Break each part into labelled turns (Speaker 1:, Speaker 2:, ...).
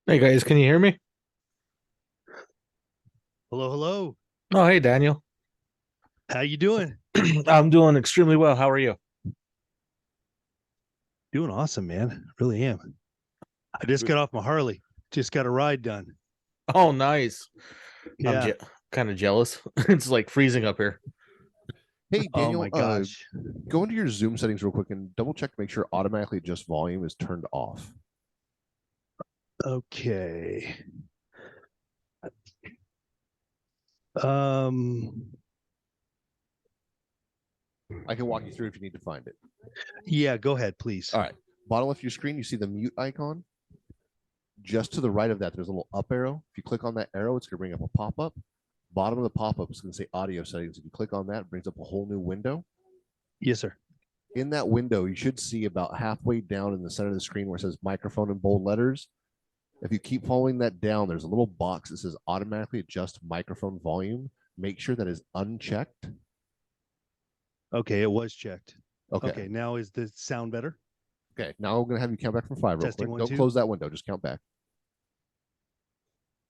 Speaker 1: Hey guys, can you hear me?
Speaker 2: Hello, hello.
Speaker 1: Oh, hey Daniel.
Speaker 2: How you doing?
Speaker 1: I'm doing extremely well. How are you?
Speaker 2: Doing awesome, man. Really am. I just got off my Harley. Just got a ride done.
Speaker 1: Oh, nice. I'm
Speaker 2: Yeah.
Speaker 1: kind of jealous. It's like freezing up here.
Speaker 3: Hey,
Speaker 2: Oh
Speaker 3: Daniel,
Speaker 2: my gosh.
Speaker 3: go into your Zoom settings real quick and double check to make sure automatically adjust volume is turned off.
Speaker 2: Okay. Um.
Speaker 3: I can walk you through if you need to find it.
Speaker 2: Yeah. Go ahead, please.
Speaker 3: All right. Bottom left of your screen, you see the mute icon. Just to the right of that, there's a little up arrow. If you click on that arrow, it's going to bring up a pop up. Bottom of the pop up is going to say audio settings. If you click on that, it brings up a whole new window.
Speaker 2: Yes, sir.
Speaker 3: In that window, you should see about halfway down in the center of the screen where it says microphone in bold letters. If you keep following that down, there's a little box that says automatically adjust microphone volume. Make sure that is unchecked.
Speaker 2: Okay, it was checked.
Speaker 3: Okay.
Speaker 2: Okay, now is the sound better?
Speaker 3: Okay. Now I'm going to have you count back from five real
Speaker 2: Testing
Speaker 3: quick.
Speaker 2: one,
Speaker 3: Don't
Speaker 2: two.
Speaker 3: close that window. Just count back.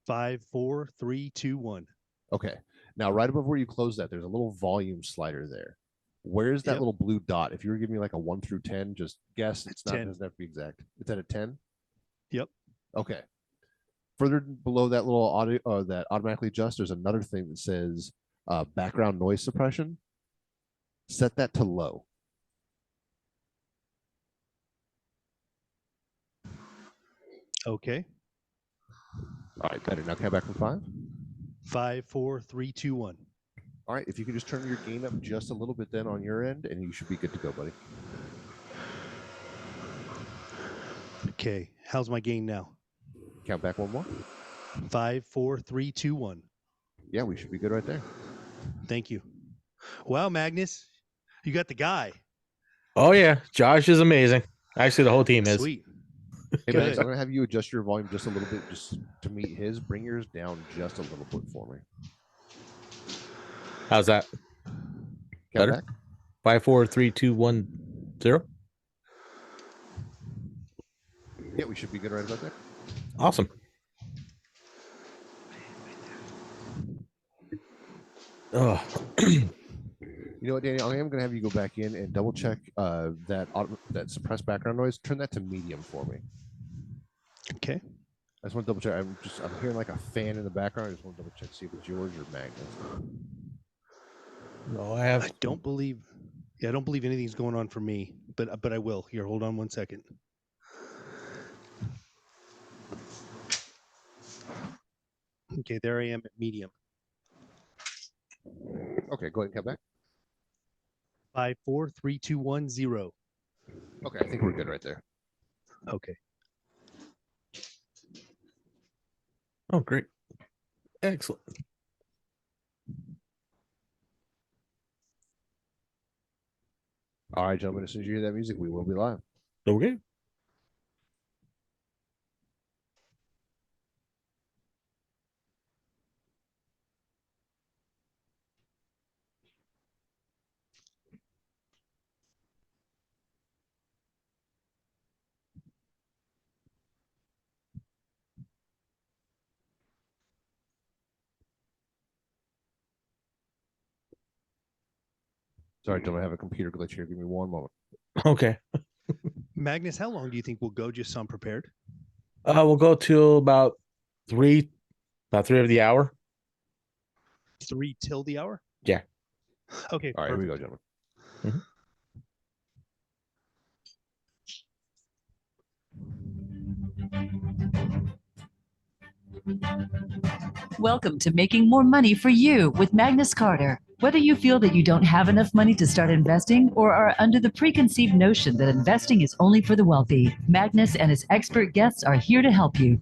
Speaker 2: 5, 4, 3, 2, 1.
Speaker 3: Okay. Now, right above where you close that, there's a little volume slider there. Where's that
Speaker 2: Yep.
Speaker 3: little blue dot? If you were giving me like a 1 through 10, just guess.
Speaker 2: It's
Speaker 3: It's not,
Speaker 2: 10.
Speaker 3: it doesn't have to be exact. It's at a 10.
Speaker 2: Yep.
Speaker 3: Okay. Further below that little audio, that automatically adjust, there's another thing that says background noise suppression. Set that to low.
Speaker 2: Okay.
Speaker 3: All right. Better. Now count back from five.
Speaker 2: 5, 4, 3, 2, 1.
Speaker 3: All right. If you can just turn your gain up just a little bit then on your end, and you should be good to go, buddy.
Speaker 2: Okay. How's my gain now?
Speaker 3: Count back one more.
Speaker 2: 5, 4, 3, 2, 1.
Speaker 3: Yeah, we should be good right there.
Speaker 2: Thank you. Wow, Magnus, you got the guy.
Speaker 1: Oh yeah, Josh is amazing. Actually, the whole team is.
Speaker 2: Sweet.
Speaker 3: Hey,
Speaker 2: Good.
Speaker 3: Max, I'm going to have you adjust your volume just a little bit just to meet his. Bring yours down just a little bit for me.
Speaker 1: How's that?
Speaker 3: Count
Speaker 1: Better?
Speaker 3: back.
Speaker 1: 5, 4, 3, 2, 1, 0.
Speaker 3: Yeah, we should be good right about there.
Speaker 1: Awesome. Oh,
Speaker 3: You know what, Daniel? I am going to have you go back in and double check that suppressed background noise. Turn that to medium for me.
Speaker 2: Okay.
Speaker 3: I just want to double check. I'm hearing like a fan in the background. I just want to double check see if it's yours or Magnus.
Speaker 1: no, I have.
Speaker 2: I don't believe anything's going on for me, but I will. Here, hold on one second. Okay, there I am at medium.
Speaker 3: Okay, go ahead and count back.
Speaker 2: 5, 4, 3, 2, 1, 0.
Speaker 3: Okay, I think we're good right there.
Speaker 2: Okay.
Speaker 1: Oh, great. Excellent.
Speaker 3: All right, gentlemen. As soon as you hear that music, we will be live.
Speaker 1: Okay.
Speaker 3: Sorry, gentlemen. I have a computer glitch here. Give me one moment.
Speaker 1: Okay.
Speaker 2: Magnus, how long do you think we'll go just so I'm prepared?
Speaker 1: We'll go till three, about 3 of the hour.
Speaker 2: 3 till the hour?
Speaker 1: Yeah.
Speaker 2: Okay.
Speaker 3: All right, here we go, gentlemen.
Speaker 1: Mm-hmm.
Speaker 4: Welcome to Making More Money for You with Magnus Carter. Whether you feel that you don't have enough money to start investing or are under the preconceived notion that investing is only for the wealthy, Magnus and his expert guests are here to help you.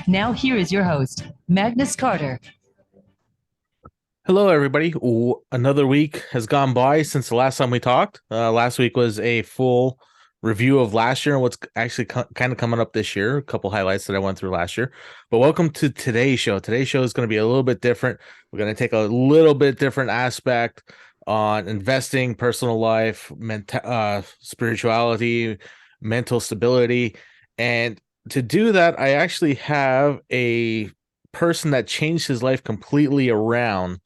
Speaker 4: Now, here is your host, Magnus Carter.
Speaker 1: Hello, everybody. Another week has gone by since the last time we talked. Last week was a full review of last year and what's actually kind of coming up this year. A couple highlights that I went through last year. But welcome to today's show. Today's show is going to be a little bit different. We're going to take a little bit different aspect on investing, personal life, spirituality, mental stability, and to do that, I actually have a person that changed his life completely around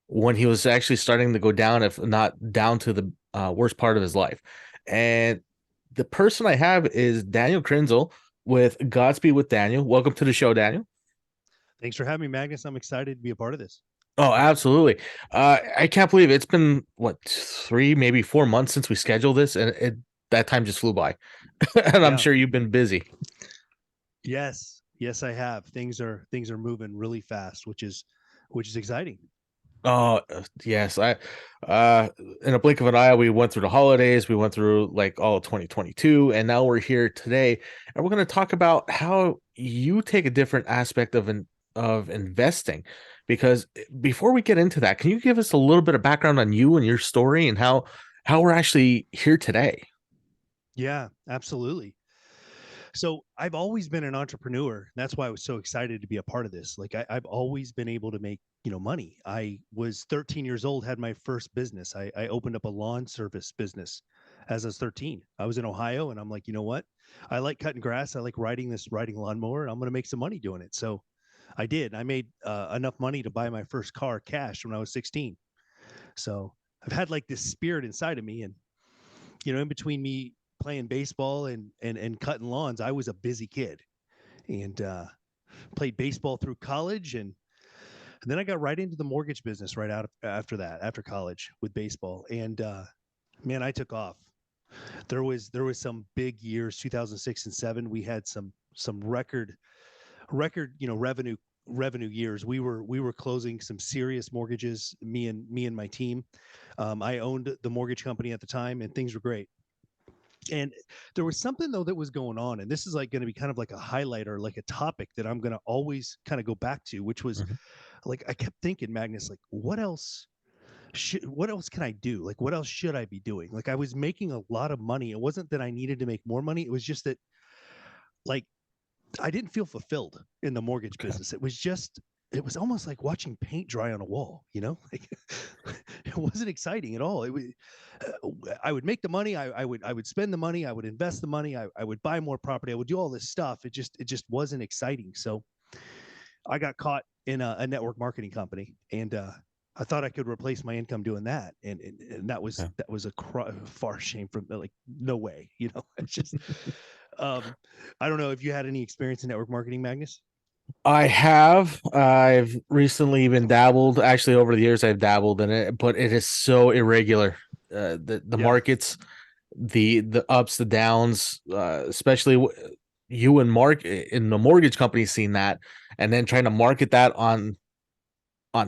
Speaker 1: when he was actually starting to go down, if not down to the worst part of his life. And the person I have is Daniel Kryznel with Godspeed with Daniel. Welcome to the show, Daniel.
Speaker 2: Thanks for having me, Magnus. I'm excited to be a part of this.
Speaker 1: Oh, absolutely. I can't believe it's been, what, 3, maybe 4 months since we scheduled this, and that time just flew by. And I'm
Speaker 2: Yeah.
Speaker 1: sure you've been busy.
Speaker 2: Yes, I have. Things are moving really fast, which is exciting.
Speaker 1: Oh, yes. In a blink of an eye, we went through the holidays, we went through like all of 2022, and now we're here today, and we're going to talk about how you take a different aspect of investing. Because before we get into that, can you give us a little bit of background on you and your story and how we're actually here today?
Speaker 2: Yeah, absolutely. So I've always been an entrepreneur. That's why I was so excited to be a part of this. Like I've always been able to make, money. I was 13 years old, had my first business. I opened up a lawn service business as I was 13. I was in Ohio and I'm like, you know what? I like cutting grass. I like riding lawnmower. I'm going to make some money doing it. So I did. I made enough money to buy my first car cash when I was 16. So I've had like this spirit inside of me. And, in between me playing baseball and cutting lawns, I was a busy kid and played baseball through college. And then I got right into the mortgage business right after college with baseball. And man, I took off. There was some big years, 2006 and 7. We had some record, revenue years. We were closing some serious mortgages, me and my team. I owned the mortgage company at the time and things were great. And there was something though that was going on, and this is like going to be kind of like a highlight or like a topic that I'm going to always kind of go back to, which was like I kept thinking, Magnus, like what else can I do? Like what else should I be doing? Like I was making a lot of money. It wasn't that I needed to make more money. It was just that like I didn't feel fulfilled in the mortgage business. It was almost like watching paint dry on a wall, like it wasn't exciting at all. It was, I would make the money. I would spend the money. I would invest the money. I would buy more property. I would do all this stuff. It just wasn't exciting. So I got caught in a network marketing company and, I thought I could replace my income doing that. And that was a far shame from like, no way, it's just, I don't know if you had any experience in network marketing, Magnus.
Speaker 1: I have. I've recently been dabbled. Actually, over the years, I've dabbled in it, but it is so irregular. The markets, the ups, the downs, especially you and Mark in the mortgage company seeing that, and then trying to market that on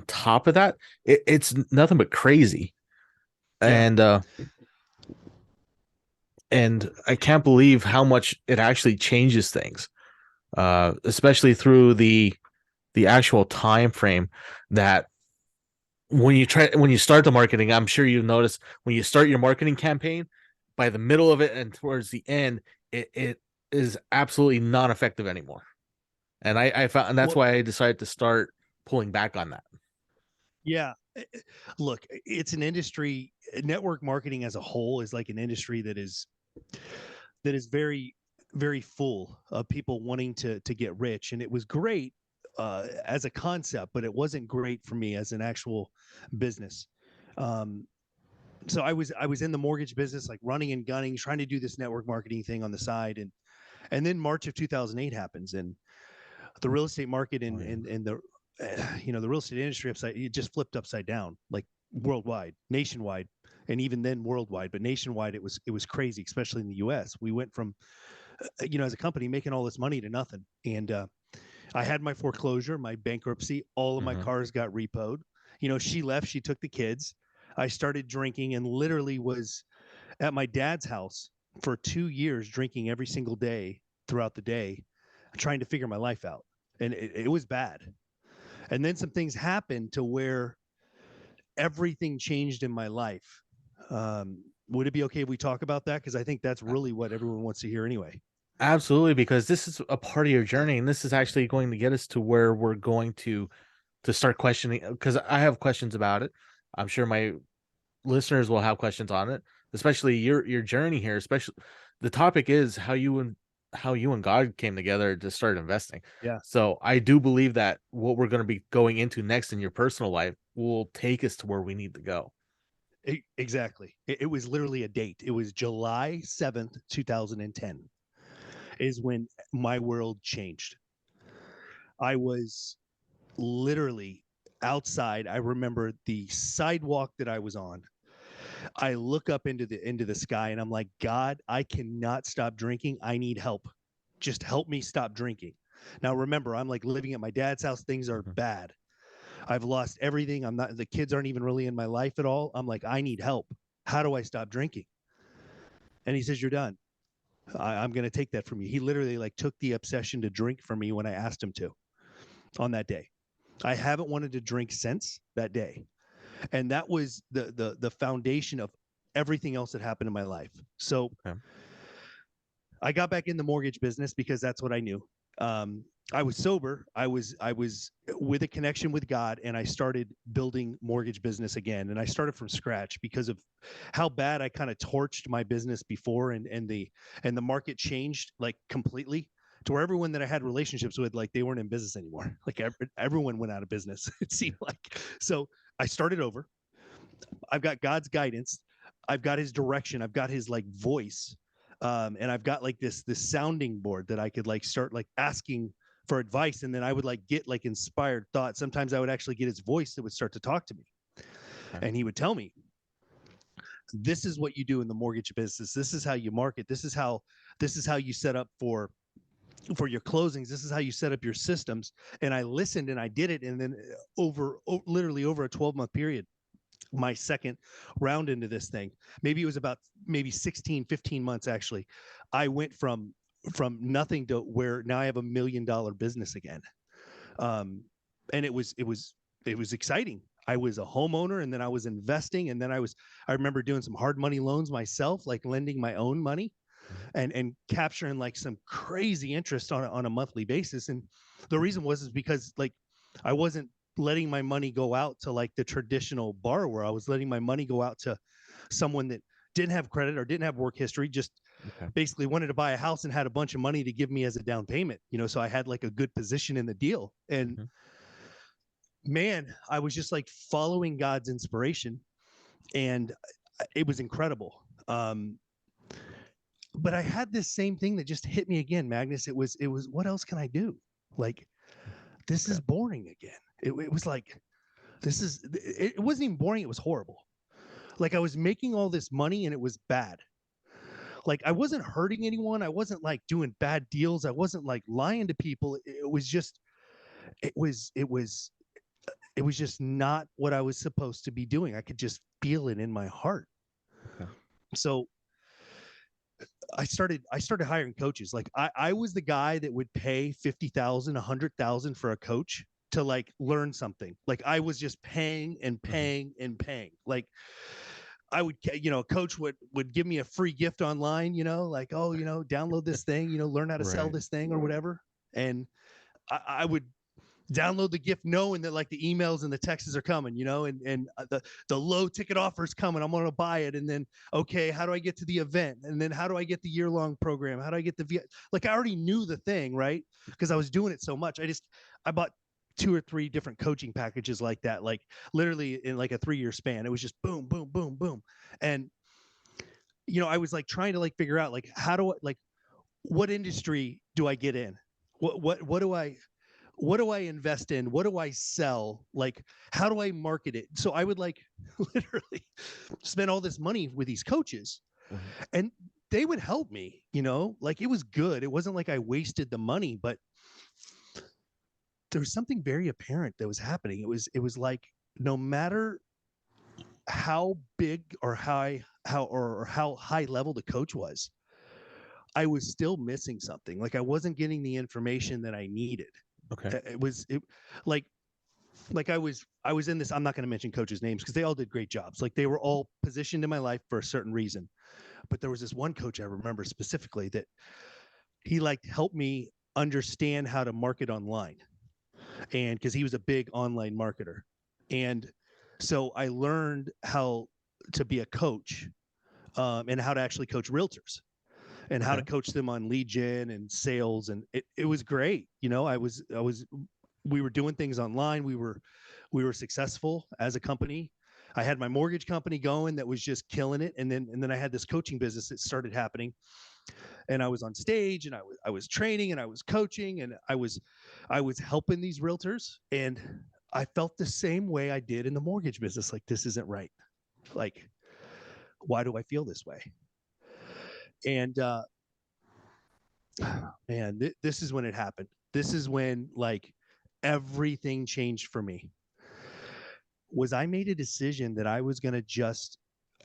Speaker 1: top of that, it's nothing but crazy.
Speaker 2: Yeah.
Speaker 1: And I can't believe how much it actually changes things. Especially through the actual time frame that when you start the marketing, I'm sure you've noticed when you start your marketing campaign, by the middle of it and towards the end, it is absolutely not effective anymore. And I found, and that's why I decided to start pulling back on that.
Speaker 2: Yeah. Look, it's an industry, network marketing as a whole is like an industry that is very, very full of people wanting to get rich. And it was great as a concept, but it wasn't great for me as an actual business. So I was in the mortgage business, like running and gunning, trying to do this network marketing thing on the side. And then March of 2008 happens and the real estate market and the, the real estate industry it just flipped upside down, like worldwide, nationwide. And even then worldwide, but nationwide, it was crazy, especially in the US. We went from, as a company making all this money to nothing. And I had my foreclosure, my bankruptcy, all of my cars got repoed. She left, she took the kids. I started drinking and literally was at my dad's house for 2 years, drinking every single day throughout the day, trying to figure my life out. And it was bad. And then some things happened to where everything changed in my life. Would it be okay if we talk about that? Because I think that's really what everyone wants to hear anyway.
Speaker 1: Absolutely, because this is a part of your journey, and this is actually going to get us to where we're going to start questioning. Because I have questions about it. I'm sure my listeners will have questions on it, especially your journey here. Especially the topic is how you how you and God came together to start investing.
Speaker 2: Yeah.
Speaker 1: So I do believe that what we're going to be going into next in your personal life will take us to where we need to go.
Speaker 2: Exactly. It was literally a date. It was July 7th, 2010 is when my world changed. I was literally outside. I remember the sidewalk that I was on. I look up into the sky and I'm like, God, I cannot stop drinking. I need help. Just help me stop drinking. Now remember, I'm like living at my dad's house. Things are bad. I've lost everything. The kids aren't even really in my life at all. I'm like, I need help. How do I stop drinking? And he says, you're done. I'm going to take that from you. He literally like took the obsession to drink from me when I asked him to on that day. I haven't wanted to drink since that day. And that was the foundation of everything else that happened in my life. So I got back in the mortgage business because that's what I knew. I was sober. I was with a connection with God, and I started building mortgage business again. And I started from scratch because of how bad I kind of torched my business before, and the market changed like completely to where everyone that I had relationships with, like they weren't in business anymore. Like everyone went out of business. It seemed like. So I started over. I've got God's guidance. I've got his direction. I've got his like voice. And I've got like this sounding board that I could like start like asking for advice, and then I would like get like inspired thoughts. Sometimes I would actually get his voice that would start to talk to me, and he would tell me, "This is what you do in the mortgage business. This is how you market. This is how you set up for your closings. This is how you set up your systems." And I listened and I did it, and then literally over a 12-month period, my second round into this thing, maybe it was about 16, 15 months actually, I went from nothing to where now I have $1 million business again. And it was exciting. I was a homeowner, and then I was investing, and then I remember doing some hard money loans myself, like lending my own money and capturing like some crazy interest on a monthly basis. And the reason is because like I wasn't letting my money go out to like the traditional borrower. I was letting my money go out to someone that didn't have credit or didn't have work history, just basically wanted to buy a house and had a bunch of money to give me as a down payment, so I had like a good position in the deal. And man, I was just like following God's inspiration, and it was incredible. But I had this same thing that just hit me again, Magnus. It was what else can I do? Like, this is boring again. It was like, it wasn't even boring. It was horrible. Like I was making all this money and it was bad. Like I wasn't hurting anyone. I wasn't like doing bad deals. I wasn't like lying to people. It was just not what I was supposed to be doing. I could just feel it in my heart. So I started hiring coaches. Like I was the guy that would pay $50,000, $100,000 for a coach to like learn something. Like I was just paying and paying and paying. Like I would, a coach would give me a free gift online, like, oh, download this thing, learn how to sell this thing or whatever. And I would download the gift knowing that like the emails and the texts are coming, and the low ticket offer is coming. I'm going to buy it. And then, okay, how do I get to the event? And then how do I get the year-long program? How do I get like, I already knew the thing, right? Because I was doing it so much. I bought 2 or 3 different coaching packages like that, like literally in like a 3-year span. It was just boom, boom, boom, boom. And, I was like trying to like figure out like, what industry do I get in? What do I invest in? What do I sell? Like, how do I market it? So I would like literally spend all this money with these coaches, and they would help me, like it was good. It wasn't like I wasted the money, but there was something very apparent that was happening. It was like no matter how big or how high level the coach was, I was still missing something. Like I wasn't getting the information that I needed.
Speaker 1: Okay.
Speaker 2: Like I was in this, I'm not going to mention coaches' names because they all did great jobs. Like they were all positioned in my life for a certain reason. But there was this one coach I remember specifically that he like helped me understand how to market online. And because he was a big online marketer. And so I learned how to be a coach, and how to actually coach realtors. and how to coach them on lead gen and sales. And it was great. You know, we were doing things online. We were successful as a company. I had my mortgage company going that was just killing it. And then I had this coaching business that started happening, and I was on stage, and I was training, and I was coaching, and I was helping these realtors. And I felt the same way I did in the mortgage business. Like, this isn't right. Like, why do I feel this way? And man, this is when it happened. This is when like everything changed for me. Was I made a decision that I was going to just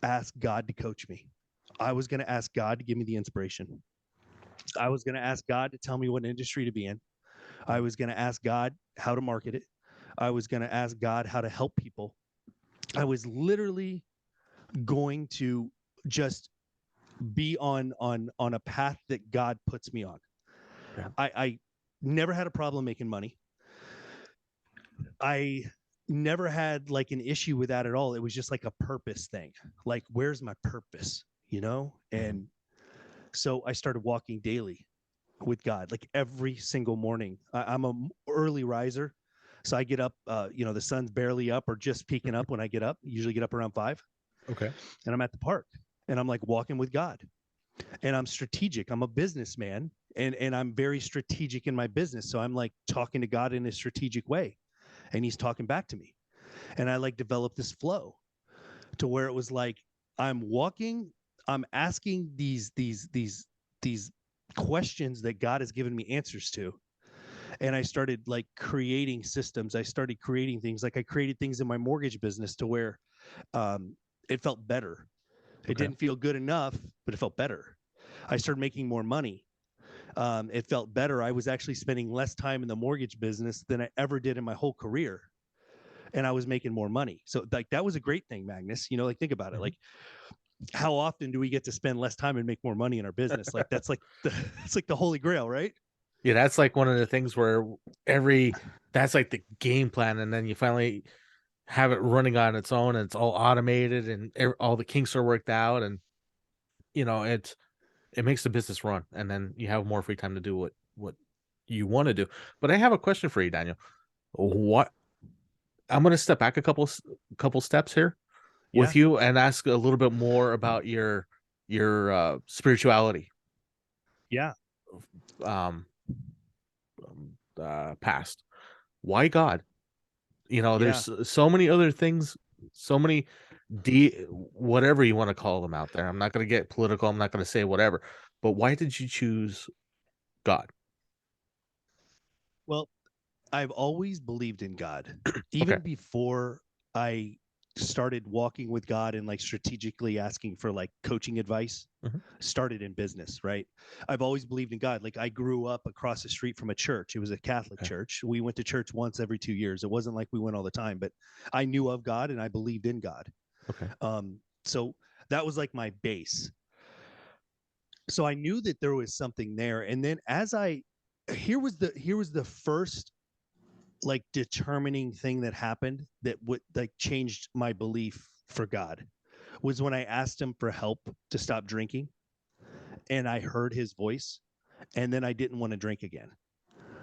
Speaker 2: ask God to coach me. I was going to ask God to give me the inspiration. I was going to ask God to tell me what industry to be in. I was going to ask God how to market it. I was going to ask God how to help people. I was literally going to just be on a path that God puts me on. Yeah. I never had a problem making money. I never had like an issue with that at all. It was just like a purpose thing. Like, where's my purpose, you know? And so I started walking daily with God, like every single morning. I'm a early riser. So I get up, the sun's barely up or just peeking up when I get up. Usually get up around 5.
Speaker 1: Okay.
Speaker 2: And I'm at the park, and I'm like walking with God, and I'm strategic. I'm a businessman, and I'm very strategic in my business. So I'm like talking to God in a strategic way, and he's talking back to me. And I like developed this flow to where it was like, I'm walking, I'm asking these questions that God has given me answers to. And I started like creating systems. I started creating things. Like I created things in my mortgage business to where it felt better. It didn't feel good enough, but it felt better. I started making more money. It felt better. I was actually spending less time in the mortgage business than I ever did in my whole career. And I was making more money. So like, that was a great thing, Magnus. You know, like think about it. Like, how often do we get to spend less time and make more money in our business? Like that's like it's like the holy grail, right?
Speaker 1: Yeah, that's like one of the things where that's like the game plan, and then you finally have it running on its own, and it's all automated, and all the kinks are worked out, and you know it makes the business run, and then you have more free time to do what you want to do. But I have a question for you, Daniel. What I'm going to step back a couple steps here with you and ask a little bit more about your spirituality.
Speaker 2: Yeah.
Speaker 1: Past. Why God? You know, there's so many other things, so many whatever you want to call them out there. I'm not going to get political. I'm not going to say whatever. But why did you choose God?
Speaker 2: Well, I've always believed in God. Even before I started walking with God and like strategically asking for like coaching advice, started in business, right? I've always believed in God. Like I grew up across the street from a church. It was a Catholic church. We went to church once every 2 years. It wasn't like we went all the time, but I knew of God and I believed in God. So that was like my base. So I knew that there was something there. And then here was the first like determining thing that happened that would like changed my belief for God, was when I asked him for help to stop drinking, and I heard his voice, and then I didn't want to drink again.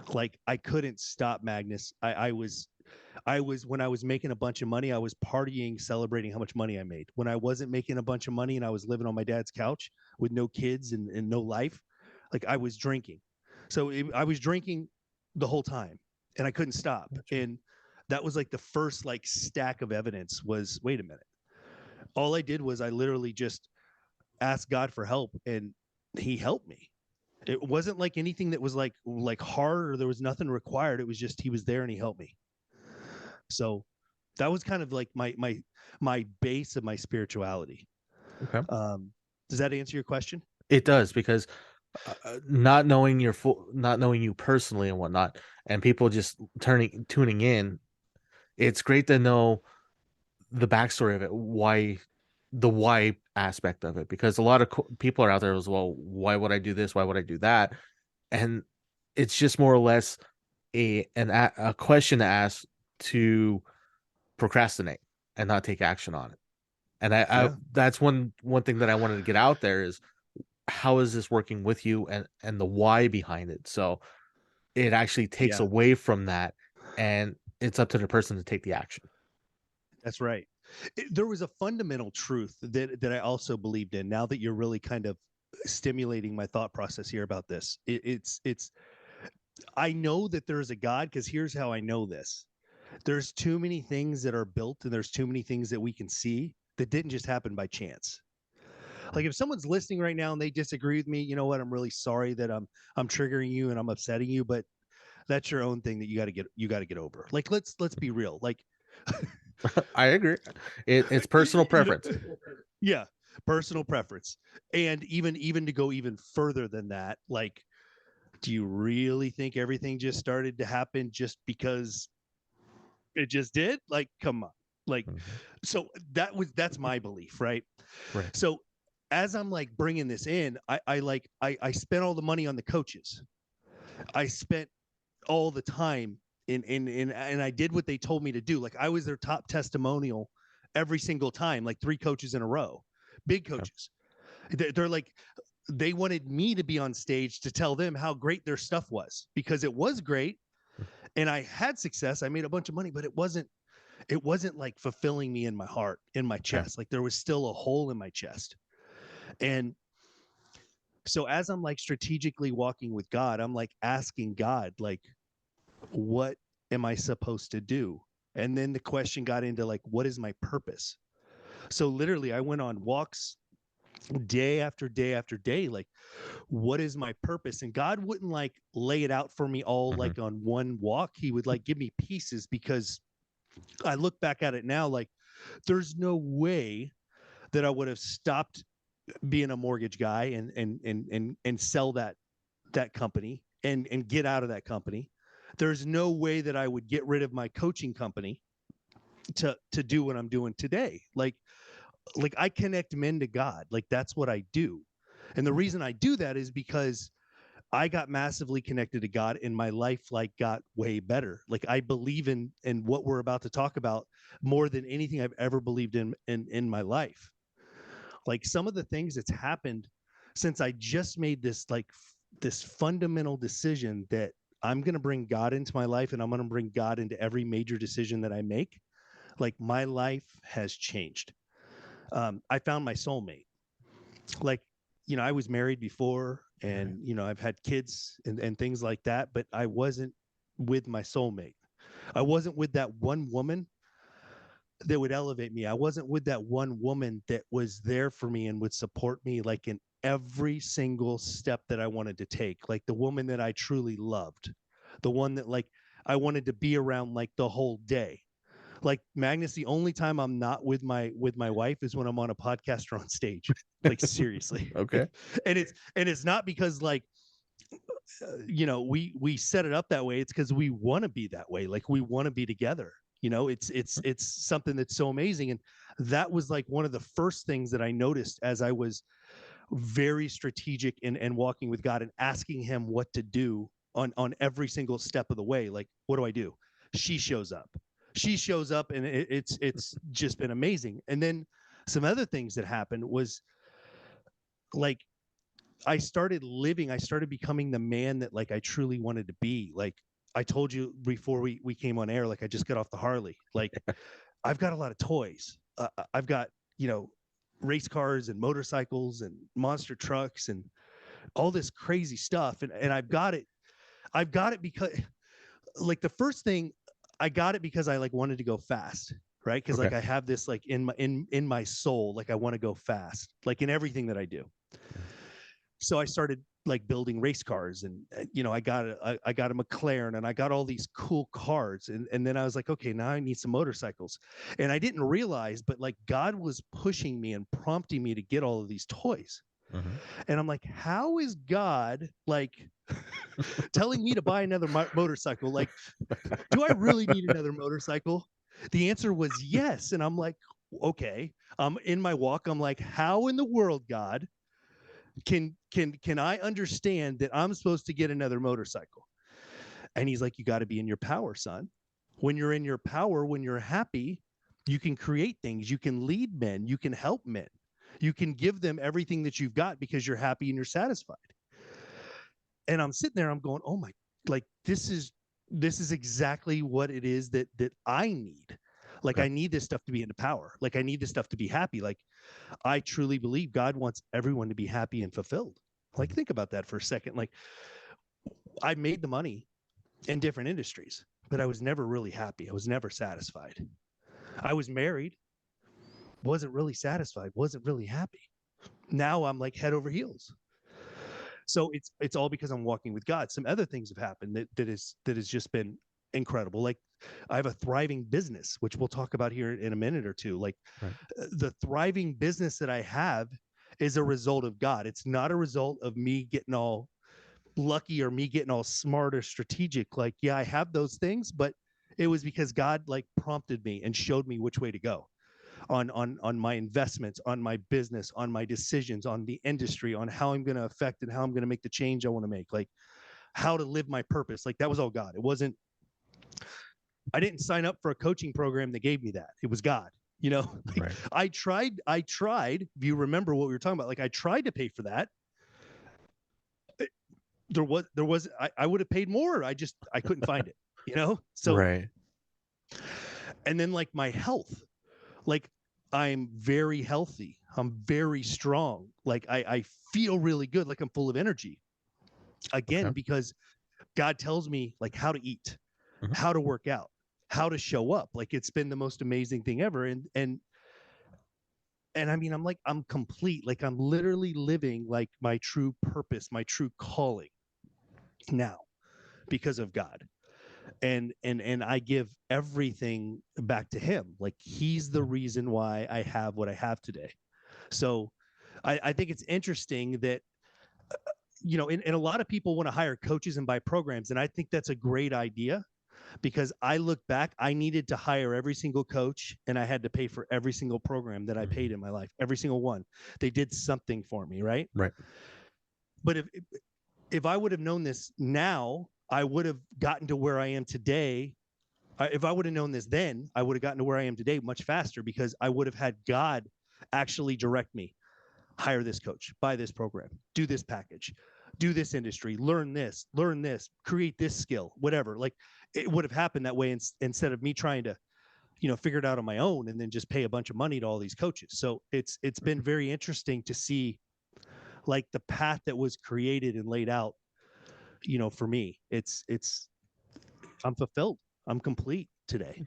Speaker 2: Like I couldn't stop, Magnus. I was when I was making a bunch of money, I was partying, celebrating how much money I made. When I wasn't making a bunch of money and I was living on my dad's couch with no kids and no life, like I was drinking. So I was drinking the whole time, and I couldn't stop. And that was like the first like stack of evidence was, wait a minute. All I did was I literally just asked God for help, and he helped me. It wasn't like anything that was like hard, or there was nothing required. It was just, he was there and he helped me. So that was kind of like my base of my spirituality. Does that answer your question?
Speaker 1: It does, because not knowing you personally and whatnot, and people just tuning in, it's great to know the backstory of it, the why aspect of it, because a lot of people are out there as well. Why would I do this? Why would I do that? And it's just more or less a question to ask to procrastinate and not take action on it. And I that's one thing that I wanted to get out there is, how is this working with you, and the why behind it. So it actually takes
Speaker 2: Yeah.
Speaker 1: away from that, and it's up to the person to take the action.
Speaker 2: That's right. There was a fundamental truth that I also believed in. Now that you're really kind of stimulating my thought process here about this, it's I know that there's a God, because here's how I know this. There's too many things that are built, and there's too many things that we can see that didn't just happen by chance. Like if someone's listening right now and they disagree with me, you know what? I'm really sorry that I'm triggering you and I'm upsetting you, but that's your own thing that you got to get over. Like let's be real. Like
Speaker 1: I agree. It's personal
Speaker 2: you know,
Speaker 1: preference.
Speaker 2: yeah, personal preference. And even to go even further than that, like, do you really think everything just started to happen just because it just did? Like, come on. Like, so that's my belief, right?
Speaker 1: Right.
Speaker 2: So as I'm like bringing this in, I spent all the money on the coaches. I spent all the time and I did what they told me to do. Like I was their top testimonial every single time, like 3 coaches in a row, big coaches. They're like, they wanted me to be on stage to tell them how great their stuff was, because it was great and I had success. I made a bunch of money, but it wasn't like fulfilling me in my heart, in my chest. Like there was still a hole in my chest. And so as I'm like strategically walking with God, I'm like asking God, like, what am I supposed to do? And then the question got into like, what is my purpose? So literally I went on walks day after day after day, like, what is my purpose? And God wouldn't like lay it out for me all like on one walk. He would like give me pieces, because I look back at it now, like there's no way that I would have stopped being a mortgage guy and sell that company and get out of that company. There's no way that I would get rid of my coaching company to do what I'm doing today. Like I connect men to God. Like that's what I do. And the reason I do that is because I got massively connected to God and my life like got way better. Like I believe in what we're about to talk about more than anything I've ever believed in my life. Like some of the things that's happened since I just made this like this fundamental decision that I'm going to bring God into my life and I'm going to bring God into every major decision that I make. Like my life has changed. I found my soulmate. Like, you know, I was married before and, you know, I've had kids and things like that, but I wasn't with my soulmate. I wasn't with that one woman that would elevate me. I wasn't with that one woman that was there for me and would support me like in every single step that I wanted to take. Like the woman that I truly loved, the one that like I wanted to be around like the whole day. Like Magnus, the only time I'm not with my wife is when I'm on a podcast or on stage. Like seriously.
Speaker 1: Okay.
Speaker 2: And it's not because like you know, we set it up that way. It's because we want to be that way. Like we want to be together. You know, it's something that's so amazing. And that was like one of the first things that I noticed as I was very strategic and walking with God and asking him what to do on every single step of the way. Like, what do I do? She shows up. She shows up and it's just been amazing. And then some other things that happened was like I started becoming the man that like I truly wanted to be. Like I told you before we came on air, like I just got off the Harley. Like I've got a lot of toys. I've got, you know, race cars and motorcycles and monster trucks and all this crazy stuff. And I've got it because like the first thing I got it because I like wanted to go fast. Right. Cause like I have this like in my soul, like I want to go fast, like in everything that I do. So I started like building race cars and you know I got a McLaren and I got all these cool cars and then I was like, okay, now I need some motorcycles. And I didn't realize, but like God was pushing me and prompting me to get all of these toys. And I'm like, how is God like telling me to buy another motorcycle? Like, do I really need another motorcycle? The answer was yes. And I'm like, okay. In my walk, I'm like, how in the world, God, can I understand that I'm supposed to get another motorcycle? And he's like, you got to be in your power, son. When you're in your power, when you're happy, you can create things, you can lead men, you can help men. You can give them everything that you've got because you're happy and you're satisfied. And I'm sitting there, I'm going, oh my, like this is exactly what it is that I need. Like,
Speaker 1: Okay.
Speaker 2: I need this stuff to be into power. Like, I need this stuff to be happy. Like, I truly believe God wants everyone to be happy and fulfilled. Like, think about that for a second. Like, I made the money in different industries, but I was never really happy. I was never satisfied. I was married, wasn't really satisfied, wasn't really happy. Now I'm like head over heels. So it's all because I'm walking with God. Some other things have happened that has just been incredible. Like, I have a thriving business, which we'll talk about here in a minute or two. Like,
Speaker 1: Right.
Speaker 2: The thriving business that I have is a result of God. It's not a result of me getting all lucky or me getting all smart or strategic. Like, yeah, I have those things, but it was because God like prompted me and showed me which way to go on my investments, on my business, on my decisions, on the industry, on how I'm going to affect and how I'm going to make the change I want to make, like how to live my purpose. Like, that was all God. It wasn't, I didn't sign up for a coaching program that gave me that. It was God. You know, like,
Speaker 1: Right.
Speaker 2: I tried, if you remember what we were talking about, like I tried to pay for that. I would have paid more. I couldn't find it, you know? So,
Speaker 1: Right.
Speaker 2: and then like my health, like I'm very healthy. I'm very strong. Like I feel really good. Like I'm full of energy again,
Speaker 1: Okay.
Speaker 2: because God tells me like how to eat, how to work out, how to show up. Like, it's been the most amazing thing ever. And I mean, I'm complete. Like, I'm literally living like my true purpose, my true calling now because of God. And I give everything back to him. Like, he's the reason why I have what I have today. So I think it's interesting that, you know, and a lot of people want to hire coaches and buy programs. And I think that's a great idea, because I look back, I needed to hire every single coach and I had to pay for every single program that I paid in my life, every single one. They did something for me, right?
Speaker 1: Right.
Speaker 2: But if I would have known this now, I would have gotten to where I am today. If I would have known this then, I would have gotten to where I am today much faster, because I would have had God actually direct me. Hire this coach, buy this program, do this package, do this industry, learn this, create this skill, whatever. Like, it would have happened that way instead of me trying to, you know, figure it out on my own and then just pay a bunch of money to all these coaches. So it's been very interesting to see like the path that was created and laid out, you know, for me. I'm fulfilled. I'm complete today.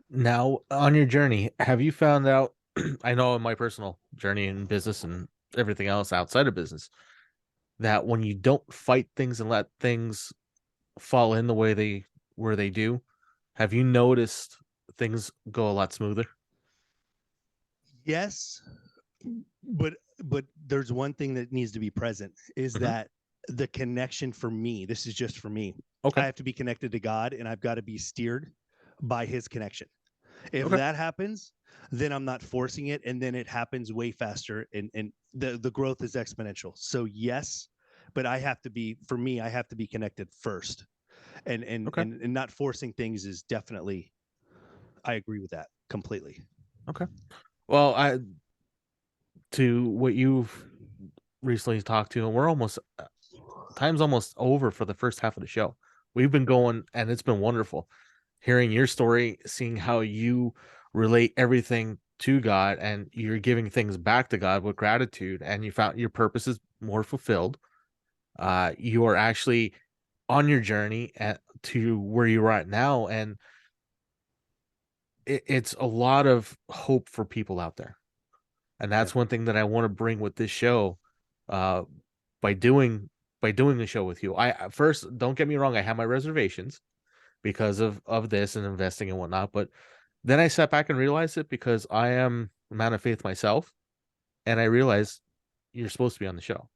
Speaker 1: Now, on your journey, have you found out? I know in my personal journey in business and everything else outside of business, that when you don't fight things and let things fall in the way they do, have you noticed things go a lot smoother?
Speaker 2: Yes, but there's one thing that needs to be present, is that the connection for me, this is just for me.
Speaker 1: Okay.
Speaker 2: I have to be connected to God, and I've got to be steered by his connection. If
Speaker 1: Okay.
Speaker 2: that happens, then I'm not forcing it, and then it happens way faster, and the growth is exponential. So yes, but I have to be connected first. And
Speaker 1: Okay.
Speaker 2: and not forcing things is definitely, I agree with that completely.
Speaker 1: Okay. Well, to what you've recently talked to, and we're almost time's almost over for the first half of the show. We've been going, and it's been wonderful hearing your story, seeing how you relate everything to God, and you're giving things back to God with gratitude, and you found your purpose is more fulfilled. You are actually on your journey to where you're at now, and it's a lot of hope for people out there. And that's one thing that I want to bring with this show, uh, by doing the show with you. I first, don't get me wrong, I have my reservations because of this and investing and whatnot, but then I sat back and realized it, because I am a man of faith myself, and I realized you're supposed to be on the show.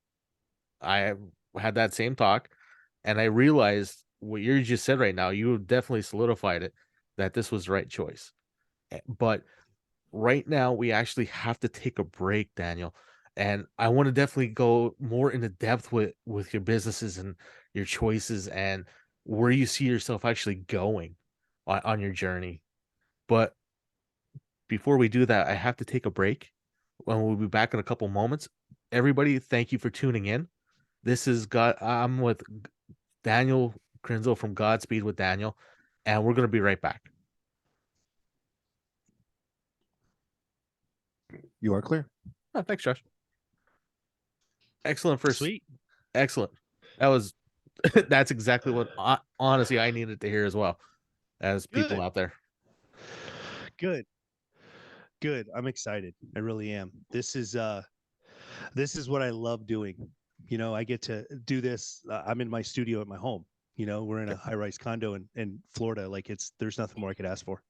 Speaker 1: I had that same talk, and I realized what you just said right now. You have definitely solidified it, that this was the right choice. But right now, we actually have to take a break, Daniel. And I want to definitely go more into depth with your businesses and your choices and where you see yourself actually going on your journey. But before we do that, I have to take a break. when we'll be back in a couple moments. Everybody, thank you for tuning in. I'm with Daniel Kryznel from Godspeed with Daniel, and we're going to be right back.
Speaker 3: You are clear.
Speaker 1: Oh, thanks, Josh. Excellent first.
Speaker 2: Sweet.
Speaker 1: Excellent. That's exactly what honestly I needed to hear as well as people out there.
Speaker 2: Good. I'm excited. I really am. This is what I love doing. I get to do this. I'm in my studio at my home. We're in a high-rise condo in Florida. Like there's nothing more I could ask for.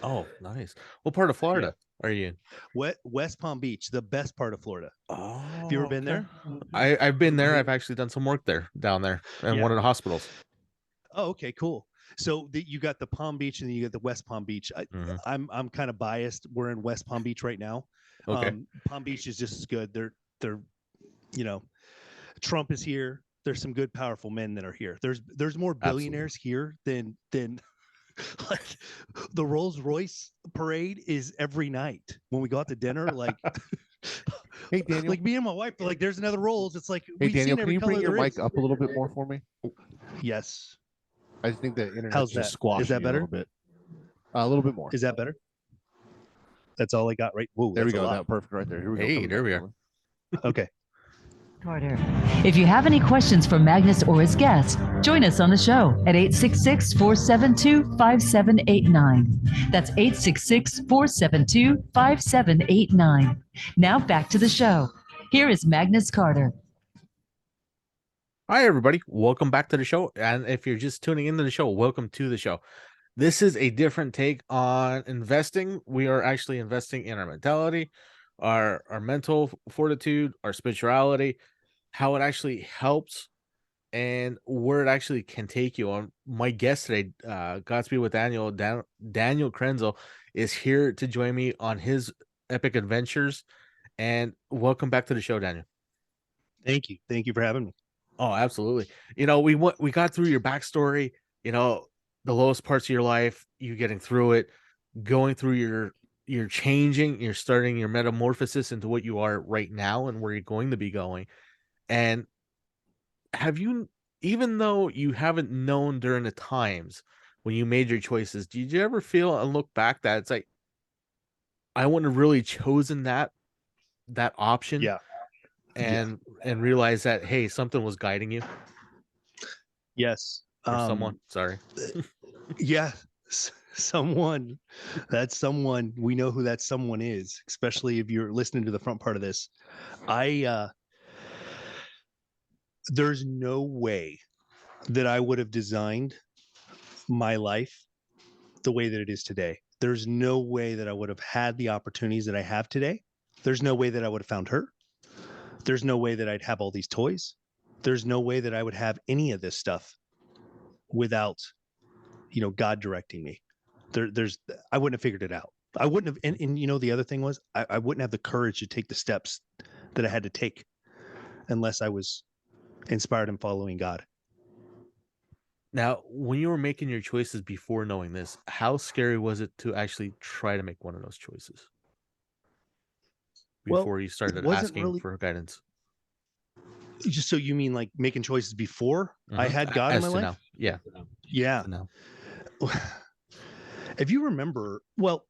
Speaker 1: Oh, nice. What part of Florida are you in?
Speaker 2: West Palm Beach, the best part of Florida.
Speaker 1: Oh,
Speaker 2: have you ever been there?
Speaker 1: I've been there. I've actually done some work down there in one of the hospitals.
Speaker 2: Oh, okay, cool. So you got the Palm Beach and then you got the West Palm Beach. I'm kind of biased. We're in West Palm Beach right now.
Speaker 1: Okay.
Speaker 2: Palm Beach is just as good. They're Trump is here. There's some good, powerful men that are here. There's more billionaires here than like the Rolls Royce parade is every night when we go out to dinner. Like,
Speaker 3: hey Daniel,
Speaker 2: like me and my wife, like there's another Rolls. It's like,
Speaker 3: hey Daniel, can you bring your mic up a little bit more for me?
Speaker 2: Yes.
Speaker 3: I think the internet
Speaker 2: How's
Speaker 3: just
Speaker 2: that?
Speaker 3: squashed
Speaker 2: Is that better?
Speaker 3: A little bit more.
Speaker 2: Is that better? That's all I got. Right. Whoa,
Speaker 3: there we go. Now perfect right there. Here we go.
Speaker 1: Hey, there we are.
Speaker 2: Okay.
Speaker 4: Carter. If you have any questions for Magnus or his guests, join us on the show at 866-472-5789. That's 866-472-5789. Now back to the show. Here is Magnus Carter.
Speaker 1: Hi, everybody. Welcome back to the show. And if you're just tuning into the show, welcome to the show. This is a different take on investing. We are actually investing in our mentality, our mental fortitude, our spirituality, how it actually helps, and where it actually can take you. On my guest today, Godspeed with Daniel Kryznel, is here to join me on his epic adventures. And welcome back to the show, Daniel.
Speaker 2: Thank you for having me.
Speaker 1: Oh, absolutely. We got through your backstory, the lowest parts of your life, you getting through it, going through you're changing, you're starting your metamorphosis into what you are right now and where you're going to be going. And have you, even though you haven't known during the times when you made your choices, did you ever feel and look back that it's like, I wouldn't have really chosen that option?
Speaker 2: Yeah.
Speaker 1: And realize that, hey, something was guiding you.
Speaker 2: Yes.
Speaker 1: Or someone. Sorry.
Speaker 2: Yeah. Someone. That's someone. We know who that someone is, especially if you're listening to the front part of this. There's no way that I would have designed my life the way that it is today. There's no way that I would have had the opportunities that I have today. There's no way that I would have found her. There's no way that I'd have all these toys. There's no way that I would have any of this stuff without, God directing me. I wouldn't have figured it out. I wouldn't have. And the other thing was I wouldn't have the courage to take the steps that I had to take unless I was inspired and following God.
Speaker 1: Now, when you were making your choices before knowing this, how scary was it to actually try to make one of those choices before you started asking for guidance?
Speaker 2: Just so you mean like making choices before I had God in my life?
Speaker 1: Now. Yeah.
Speaker 2: Yeah. If you remember, well,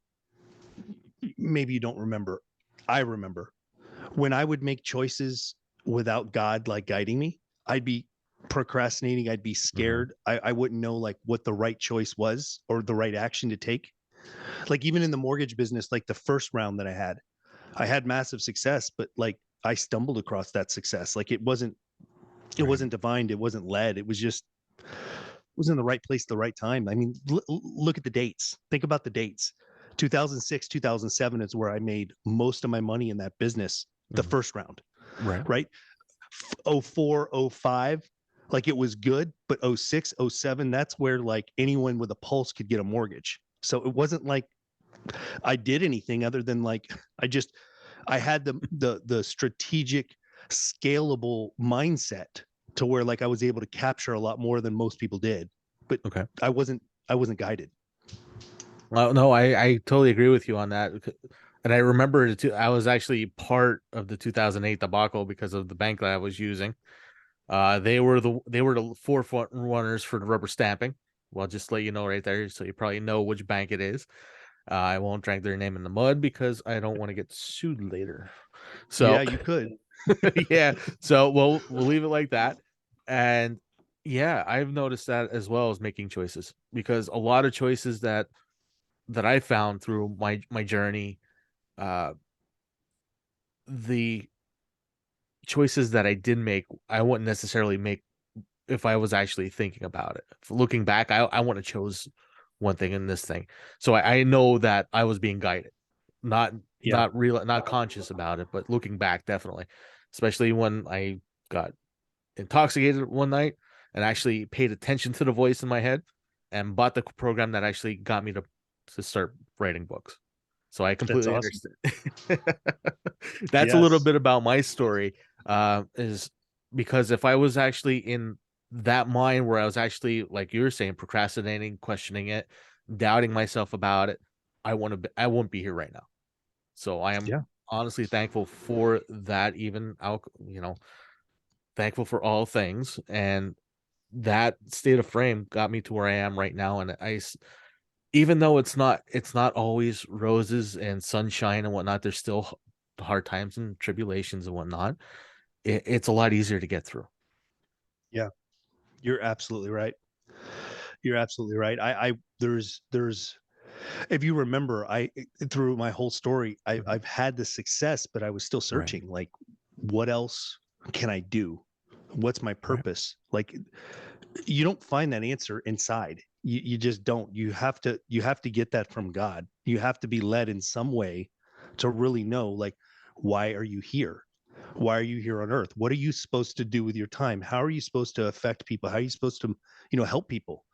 Speaker 2: maybe you don't remember. I remember when I would make choices without God like guiding me, I'd be procrastinating. I'd be scared. I wouldn't know like what the right choice was or the right action to take. Like even in the mortgage business, like the first round that I had massive success, but like I stumbled across that success. Like it wasn't divined. It wasn't led. It was just, was in the right place at the right time. I mean, look at the dates. Think about the dates. 2006, 2007 is where I made most of my money in that business. The first round, right? 04, 05, like it was good, but 06, 07, that's where like anyone with a pulse could get a mortgage. So it wasn't like I did anything other than like, I had the strategic, scalable mindset to where like I was able to capture a lot more than most people did, but I wasn't guided.
Speaker 1: Well, no, I totally agree with you on that. And I remember I was actually part of the 2008 debacle because of the bank that I was using. They were the forefront runners for the rubber stamping. Well, just to let you know right there, so you probably know which bank it is. I won't drag their name in the mud because I don't want to get sued later. So
Speaker 2: Yeah, you could.
Speaker 1: yeah, so we'll leave it like that. And yeah, I've noticed that as well as making choices, because a lot of choices that I found through my journey, the choices that I did make, I wouldn't necessarily make if I was actually thinking about it. Looking back, I wouldn't have chose one thing in this thing. So I know that I was being guided, not
Speaker 2: Yeah.
Speaker 1: not conscious about it, but looking back, definitely, especially when I got intoxicated one night and actually paid attention to the voice in my head and bought the program that actually got me to start writing books. So I
Speaker 2: That's
Speaker 1: completely
Speaker 2: awesome.
Speaker 1: understand. That's a little
Speaker 2: Yes.
Speaker 1: bit about my story. Is because if I was actually in that mind where I was actually, like you were saying, procrastinating, questioning it, doubting myself about it, I won't be here right now. So I am
Speaker 2: Yeah.
Speaker 1: honestly thankful for that. Even out, thankful for all things, and that state of frame got me to where I am right now. And even though it's not always roses and sunshine and whatnot, there's still hard times and tribulations and whatnot. It's a lot easier to get through.
Speaker 2: Yeah. You're absolutely right. You're absolutely right. There's if you remember, through my whole story, I've had the success, but I was still
Speaker 1: Right.
Speaker 2: searching. Like, what else can I do? What's my purpose? Like, you don't find that answer inside. You just don't. You have to get that from God. You have to be led in some way to really know, like, why are you here? Why are you here on earth? What are you supposed to do with your time? How are you supposed to affect people? How are you supposed to, help people?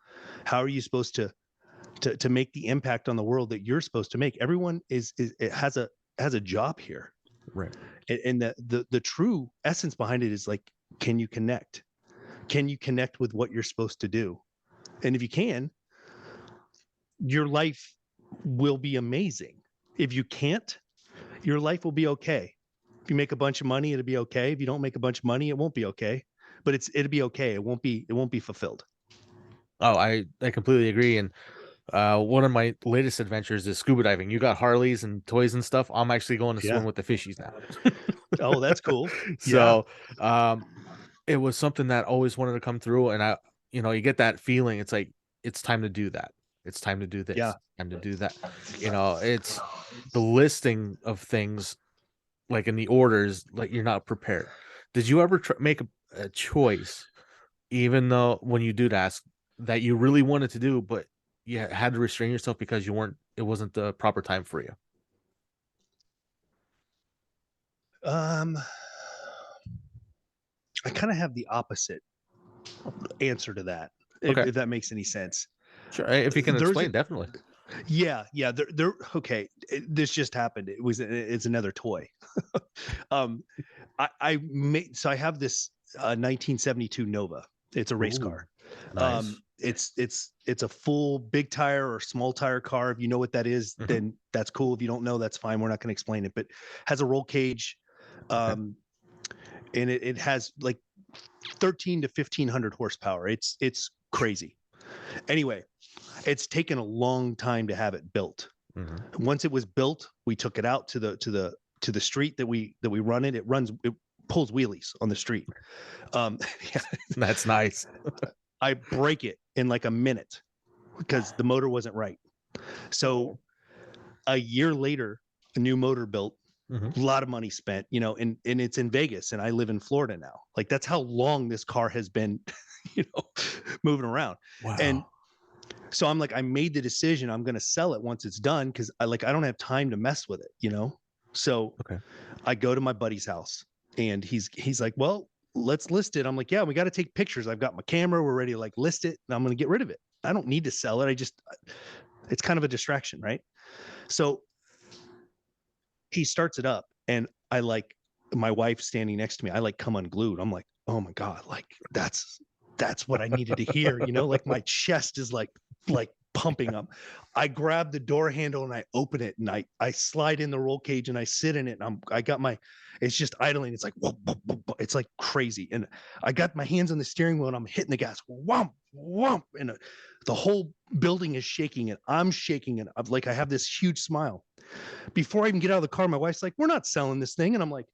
Speaker 2: How are you supposed to make the impact on the world that you're supposed to make? Everyone is it has a job here.
Speaker 1: Right.
Speaker 2: And the true essence behind it is like, can you connect? Can you connect with what you're supposed to do? And if you can, your life will be amazing. If you can't, your life will be okay. If you make a bunch of money, it'll be okay. If you don't make a bunch of money, it won't be okay. But it'll be okay. It won't be fulfilled.
Speaker 1: Oh, I completely agree. And one of my latest adventures is scuba diving. You got Harleys and toys and stuff. I'm actually going to swim
Speaker 2: Yeah.
Speaker 1: with the fishies now.
Speaker 2: Oh, that's cool. Yeah.
Speaker 1: So it was something that always wanted to come through. And you get that feeling. It's like, it's time to do that. It's time to do
Speaker 2: Yeah.
Speaker 1: this, time to do that. It's the listing of things, like in the orders, like you're not prepared. Did you ever make a choice, even though when you do ask, that you really wanted to do, but you had to restrain yourself because it wasn't the proper time for you?
Speaker 2: Um, I kind of have the opposite answer to that,
Speaker 1: Okay,
Speaker 2: if that makes any sense.
Speaker 1: sure. If you can
Speaker 2: There's a
Speaker 1: explain, definitely.
Speaker 2: Yeah. There. Okay, this just happened. It's another toy. um, I made so I have this 1972 Nova. It's a race
Speaker 1: Ooh,
Speaker 2: car.
Speaker 1: nice.
Speaker 2: It's a full big tire or small tire car. If you know what that is,
Speaker 1: Mhm.
Speaker 2: then that's cool. If you don't know, that's fine. We're not going to explain it, but has a roll cage.
Speaker 1: Okay.
Speaker 2: Um, and it has like 13 to 1500 horsepower. It's crazy. Anyway, it's taken a long time to have it built.
Speaker 1: Hmm.
Speaker 2: Once it was built, we took it out to the street that we run it. It pulls wheelies on the street. Yeah,
Speaker 1: That's nice.
Speaker 2: I break it in like a minute because the motor wasn't right. So a year later, a new motor built,
Speaker 1: Hmm.
Speaker 2: a lot of money spent, and it's in Vegas and I live in Florida now. Like that's how long this car has been, moving around.
Speaker 1: Wow.
Speaker 2: And so I'm like, I made the decision. I'm going to sell it once it's done. Cause I don't have time to mess with it. So
Speaker 1: Okay.
Speaker 2: I go to my buddy's house and he's like, well, let's list it. I'm like, yeah, we got to take pictures. I've got my camera. We're ready to like list it and I'm going to get rid of it. I don't need to sell it. It's kind of a distraction. Right. So he starts it up and I like my wife standing next to me. I like come unglued. I'm like, oh my God, like that's what I needed to hear. Like my chest is like pumping up. I grab the door handle and I open it and I slide in the roll cage and I sit in it and I got my, it's just idling. It's like, whoop, whoop, whoop, whoop. It's like crazy. And I got my hands on the steering wheel and I'm hitting the gas, whomp, whomp. And the whole building is shaking and I'm shaking and I'm like, I have this huge smile. Before I even get out of the car, my wife's like, we're not selling this thing. And I'm like,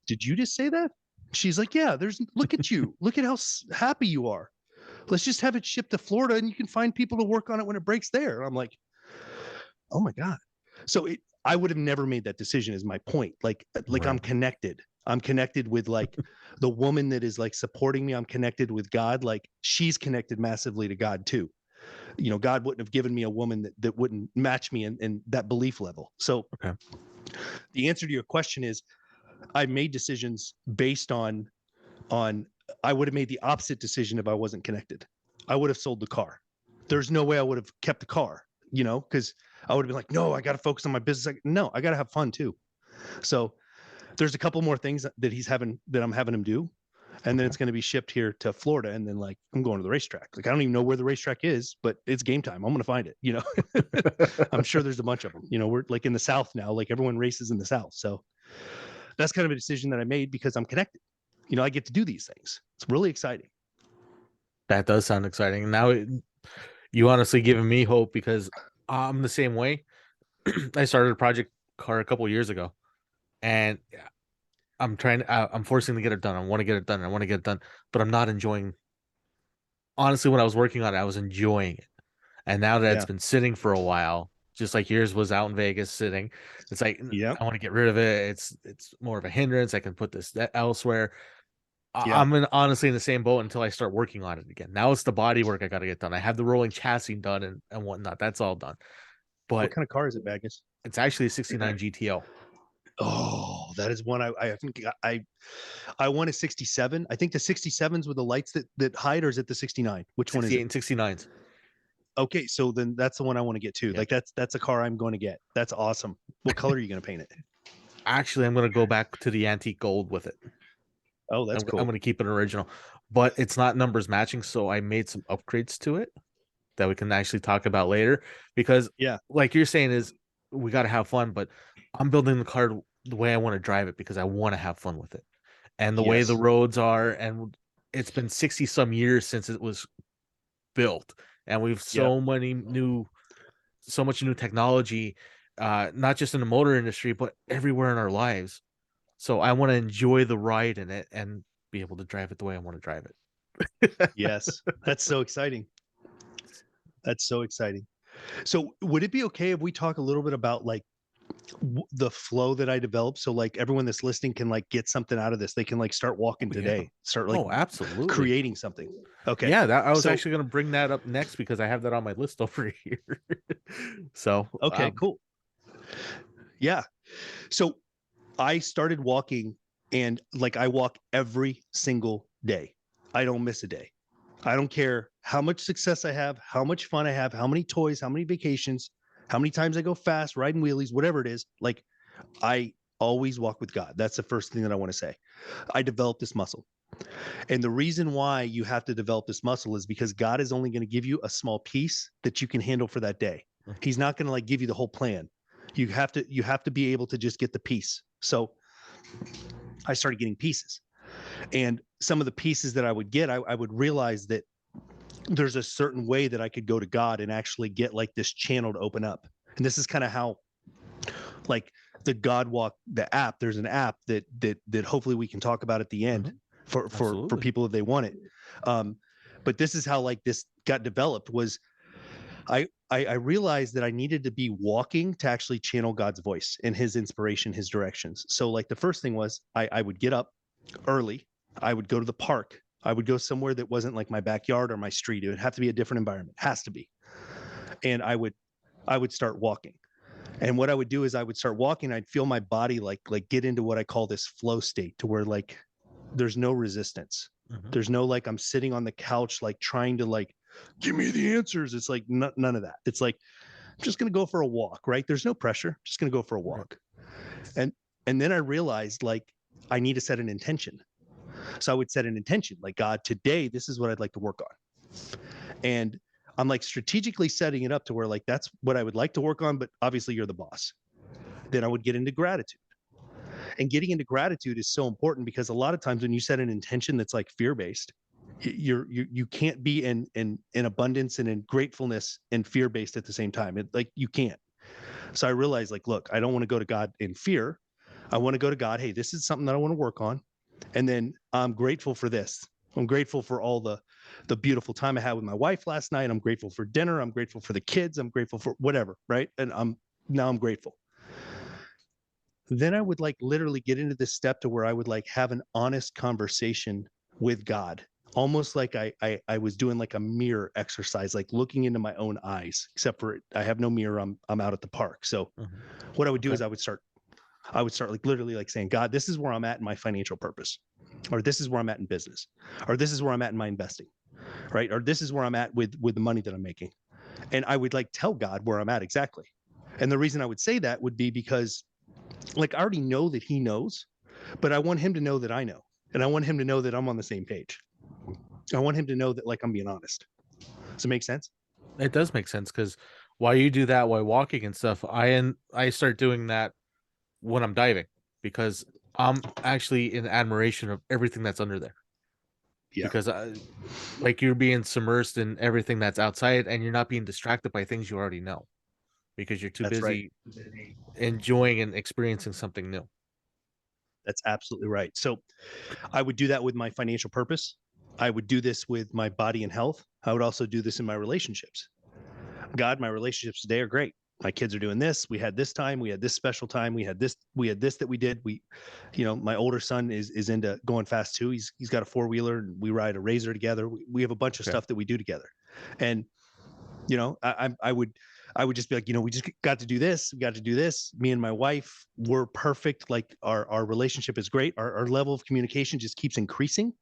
Speaker 2: did you just say that? She's like, yeah, look at you. Look at how happy you are. Let's just have it shipped to Florida and you can find people to work on it when it breaks there. I'm like, oh my God. So I would have never made that decision is my point. Like
Speaker 1: Right.
Speaker 2: I'm connected. I'm connected with like the woman that is like supporting me. I'm connected with God. Like she's connected massively to God too. You know, God wouldn't have given me a woman that wouldn't match me in that belief level. So
Speaker 1: Okay.
Speaker 2: the answer to your question is I made decisions based on I would have made the opposite decision if I wasn't connected. I would have sold the car. There's no way I would have kept the car, you know, because I would have been like, no, I got to focus on my business. No, I got to have fun too. So there's a couple more things that I'm having him do. And then it's going to be shipped here to Florida. And then like, I'm going to the racetrack. Like, I don't even know where the racetrack is, but it's game time. I'm going to find it, you know. I'm sure there's a bunch of them, you know, we're like in the South now, like everyone races in the South. So that's kind of a decision that I made because I'm connected. You know, I get to do these things. It's really exciting.
Speaker 1: That does sound exciting. Now you honestly giving me hope because I'm the same way. I started a project car a couple years ago, and I'm forcing to get it done. I want to get it done. I want to get it done, but I'm not enjoying. Honestly, when I was working on it, I was enjoying it, and now that it's been sitting for a while, just like yours was out in Vegas sitting, it's like I want to get rid of it. It's more of a hindrance. I can put this elsewhere. I'm honestly in the same boat until I start working on it again. Now it's the body work I got to get done. I have the rolling chassis done and whatnot. That's all done. But
Speaker 2: what kind of car is it, Magnus?
Speaker 1: it's actually a 69 GTO.
Speaker 2: Oh, that is one I think I want a 67. I think the 67s with the lights that hide, or is it the 69? Which one is
Speaker 1: 68
Speaker 2: it?
Speaker 1: and 69s.
Speaker 2: Okay, so then that's the one I want to get too.
Speaker 1: Yeah.
Speaker 2: Like that's a car I'm going to get. That's awesome. What color are you going to paint it?
Speaker 1: Actually, I'm going to go back to the antique gold with it.
Speaker 2: Oh, that's cool.
Speaker 1: I'm going to keep it original, but it's not numbers matching. So I made some upgrades to it that we can actually talk about later because like you're saying is we got to have fun, but I'm building the car the way I want to drive it because I want to have fun with it. And the way the roads are, and it's been 60 some years since it was built, and we've so much new technology, not just in the motor industry, but everywhere in our lives. So I want to enjoy the ride in it and be able to drive it the way I want to drive it.
Speaker 2: Yes, that's so exciting. That's so exciting. So would it be okay if we talk a little bit about like the flow that I developed? So like everyone that's listening can like get something out of this. They can like start walking today, start like
Speaker 1: absolutely
Speaker 2: creating something. Okay.
Speaker 1: Yeah, I was actually going to bring that up next because I have that on my list over here. So
Speaker 2: okay, cool. Yeah. So I started walking and like I walk every single day. I don't miss a day. I don't care how much success I have, how much fun I have, how many toys, how many vacations, how many times I go fast, riding wheelies, whatever it is. Like I always walk with God. That's the first thing that I want to say. I developed this muscle. And the reason why you have to develop this muscle is because God is only going to give you a small piece that you can handle for that day. He's not going to like give you the whole plan. You have to be able to just get the piece. So I started getting pieces, and some of the pieces that I would get, I would realize that there's a certain way that I could go to God and actually get like this channel to open up. And this is kind of how like the God Walk, the app, there's an app that hopefully we can talk about at the end for people if they want it. But this is how like this got developed was I realized that I needed to be walking to actually channel God's voice and his inspiration, his directions. So like the first thing was I would get up early. I would go to the park. I would go somewhere that wasn't like my backyard or my street. It would have to be a different environment. Has to be. And I would start walking. And what I would do is I would start walking. I'd feel my body like get into what I call this flow state to where like there's no resistance. There's no like I'm sitting on the couch like trying to like give me the answers. It's like none of that. It's like I'm just gonna go for a walk, right? There's no pressure. Just gonna go for a walk. And then I realized like I need to set an intention. So I would set an intention like, God, today this is what I'd like to work on. And I'm like strategically setting it up to where like that's what I would like to work on, but obviously you're the boss. Then I would get into gratitude. And getting into gratitude is so important because a lot of times when you set an intention that's like fear-based, you can't be in abundance and in gratefulness and fear-based at the same time. Like you can't. So I realized like, look, I don't want to go to God in fear. I want to go to God, hey, this is something that I want to work on. And then I'm grateful for this. I'm grateful for all the beautiful time I had with my wife last night. I'm grateful for dinner. I'm grateful for the kids. I'm grateful for whatever, right? And I'm grateful. Then I would like literally get into this step to where I would like have an honest conversation with God, almost like I was doing like a mirror exercise, like looking into my own eyes, except for I have no mirror. I'm out at the park. So what I would do is I would start like literally like saying, God, this is where I'm at in my financial purpose, or this is where I'm at in business, or this is where I'm at in my investing, right? Or this is where I'm at with the money that I'm making. And I would like tell God where I'm at exactly. And the reason I would say that would be because like I already know that he knows, but I want him to know that I know. And I want him to know that I'm on the same page. I want him to know that like I'm being honest. Does it make sense?
Speaker 1: It does make sense because while you do that while walking and stuff, I start doing that when I'm diving because I'm actually in admiration of everything that's under there.
Speaker 2: Yeah.
Speaker 1: Because like you're being submersed in everything that's outside and you're not being distracted by things you already know because you're too
Speaker 2: That's
Speaker 1: busy
Speaker 2: right.
Speaker 1: enjoying and experiencing something new.
Speaker 2: That's absolutely right. So I would do that with my financial purpose. I would do this with my body and health. I would also do this in my relationships. God, my relationships today are great. My kids are doing this. We had this time. We had this special time. We had this that we did. My older son is into going fast too. He's got a 4-wheeler and we ride a Razor together. We have a bunch of stuff that we do together. And, I would just be like, we just got to do this. We got to do this. Me and my wife, we're perfect. Like our relationship is great. Our level of communication just keeps increasing.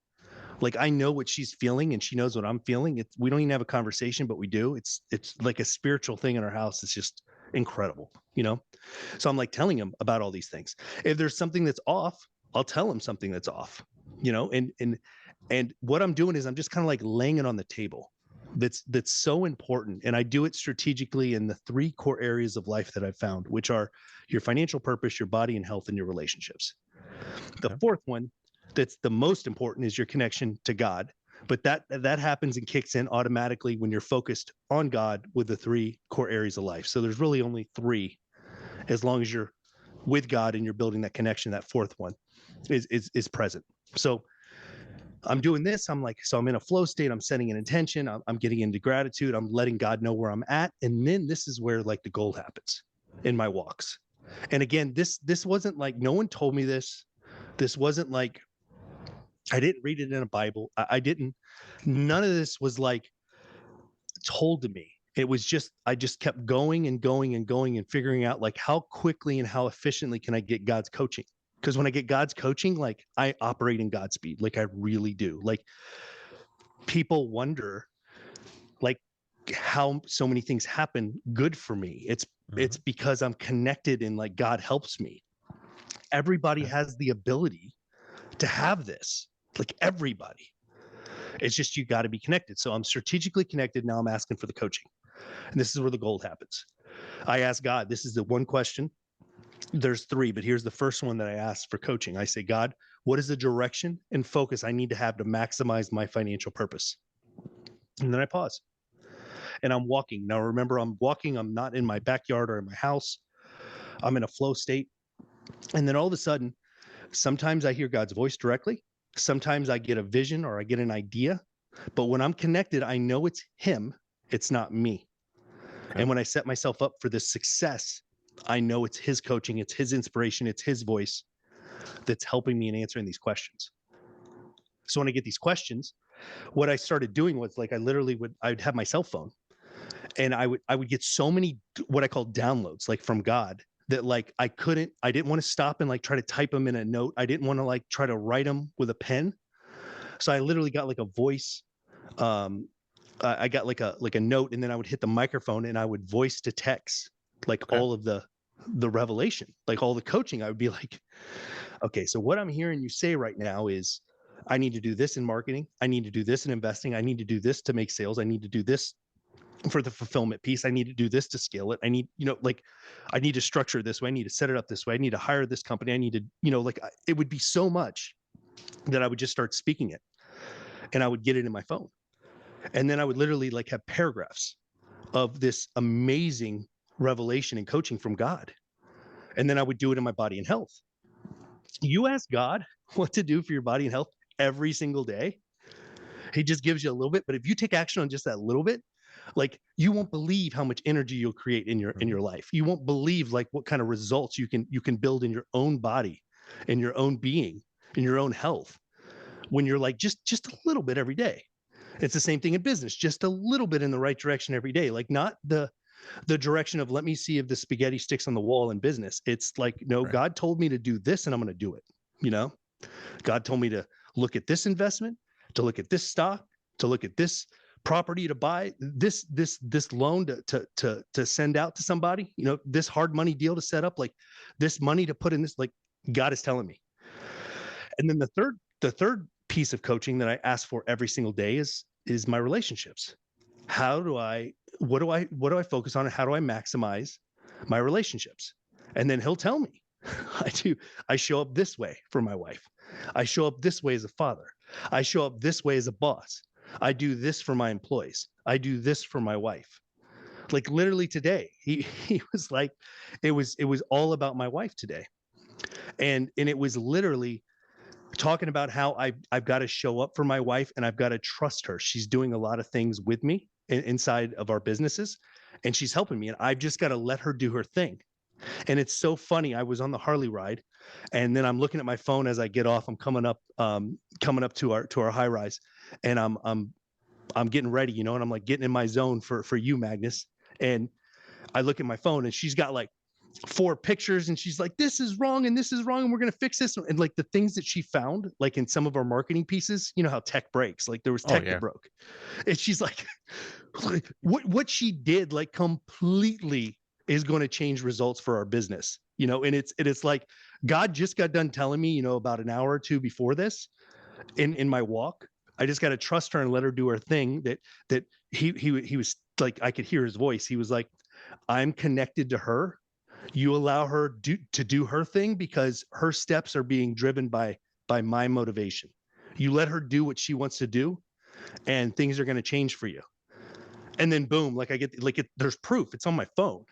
Speaker 2: Like I know what she's feeling and she knows what I'm feeling. We don't even have a conversation, but we do. It's like a spiritual thing in our house. It's just incredible, So I'm like telling him about all these things. If there's something that's off, I'll tell him something that's off, and what I'm doing is I'm just kind of like laying it on the table. That's so important. And I do it strategically in the 3 core areas of life that I've found, which are your financial purpose, your body and health, and your relationships. The 4th one that's the most important is your connection to God. But that happens and kicks in automatically when you're focused on God with the 3 core areas of life. So there's really only 3 as long as you're with God and you're building that connection. That 4th one is present. So I'm doing this. I'm in a flow state. I'm setting an intention. I'm getting into gratitude. I'm letting God know where I'm at. And then this is where like the gold happens in my walks. And again, this wasn't like, no one told me this. This wasn't like, I didn't read it in a Bible. None of this was like told to me. It was just, I just kept going and going and going and figuring out like how quickly and how efficiently can I get God's coaching? Because when I get God's coaching, like I operate in Godspeed, like I really do. Like people wonder like how so many things happen good for me. It's because I'm connected and like God helps me. Everybody has the ability to have this. Like everybody. It's just you got to be connected. So I'm strategically connected. Now I'm asking for the coaching. And this is where the gold happens. I ask God, this is the one question. There's 3, but here's the first one that I asked for coaching. I say, God, what is the direction and focus I need to have to maximize my financial purpose? And then I pause. And I'm walking. Now remember, I'm walking. I'm not in my backyard or in my house. I'm in a flow state. And then all of a sudden, sometimes I hear God's voice directly. Sometimes I get a vision or I get an idea, but when I'm connected, I know it's him. It's not me. Okay. And when I set myself up for this success, I know it's his coaching, it's his inspiration, it's his voice that's helping me in answering these questions. So when I get these questions, what I started doing was like, I'd have my cell phone and I would get so many, what I call downloads, like from God, that like I didn't want to stop and like try to type them in a note. I didn't want to like try to write them with a pen. So I literally got like a voice. I got like a note, and then I would hit the microphone and I would voice to text like all of the revelation, like all the coaching. I would be like, okay, so what I'm hearing you say right now is I need to do this in marketing. I need to do this in investing. I need to do this to make sales. I need to do this for the fulfillment piece. I need to do this to scale it. I need, like I need to structure it this way. I need to set it up this way. I need to hire this company. I need to, it would be so much that I would just start speaking it, and I would get it in my phone. And then I would literally like have paragraphs of this amazing revelation and coaching from God. And then I would do it in my body and health. You ask God what to do for your body and health every single day, he just gives you a little bit. But if you take action on just that little bit, like you won't believe how much energy you'll create in your life. You won't believe like what kind of results you can build in your own body, in your own being, in your own health, when you're like just a little bit every day. It's the same thing in business, just a little bit in the right direction every day, like not the direction of let me see if the spaghetti sticks on the wall in business. It's like, no, right. God told me to do this and I'm going to do it. God told me to look at this investment, to look at this stock, to look at this property to buy, this loan to send out to somebody, this hard money deal to set up, like this money to put in this, like God is telling me. And then the third piece of coaching that I ask for every single day is my relationships. What do I focus on, and how do I maximize my relationships? And then he'll tell me. I show up this way for my wife. I show up this way as a father. I show up this way as a boss. I do this for my employees. I do this for my wife. Like literally today, he was like, it was all about my wife today. And it was literally talking about how I've got to show up for my wife and I've got to trust her. She's doing a lot of things with me inside of our businesses, and she's helping me, and I've just got to let her do her thing. And it's so funny. I was on the Harley ride, and then I'm looking at my phone as I get off. I'm coming up to our high rise, and I'm getting ready, and I'm like getting in my zone for you, Magnus. And I look at my phone, and she's got like 4 pictures, and she's like, this is wrong and this is wrong, and we're gonna fix this. And like the things that she found, like in some of our marketing pieces, how tech breaks, like there was tech that broke, and she's like what she did like completely is going to change results for our business, and it's like God just got done telling me, about an hour or two before this in my walk. I just got to trust her and let her do her thing. That he was like, I could hear his voice. He was like, I'm connected to her. You allow her to do her thing because her steps are being driven by my motivation. You let her do what she wants to do, and things are going to change for you. And then boom, like I get there's proof. It's on my phone.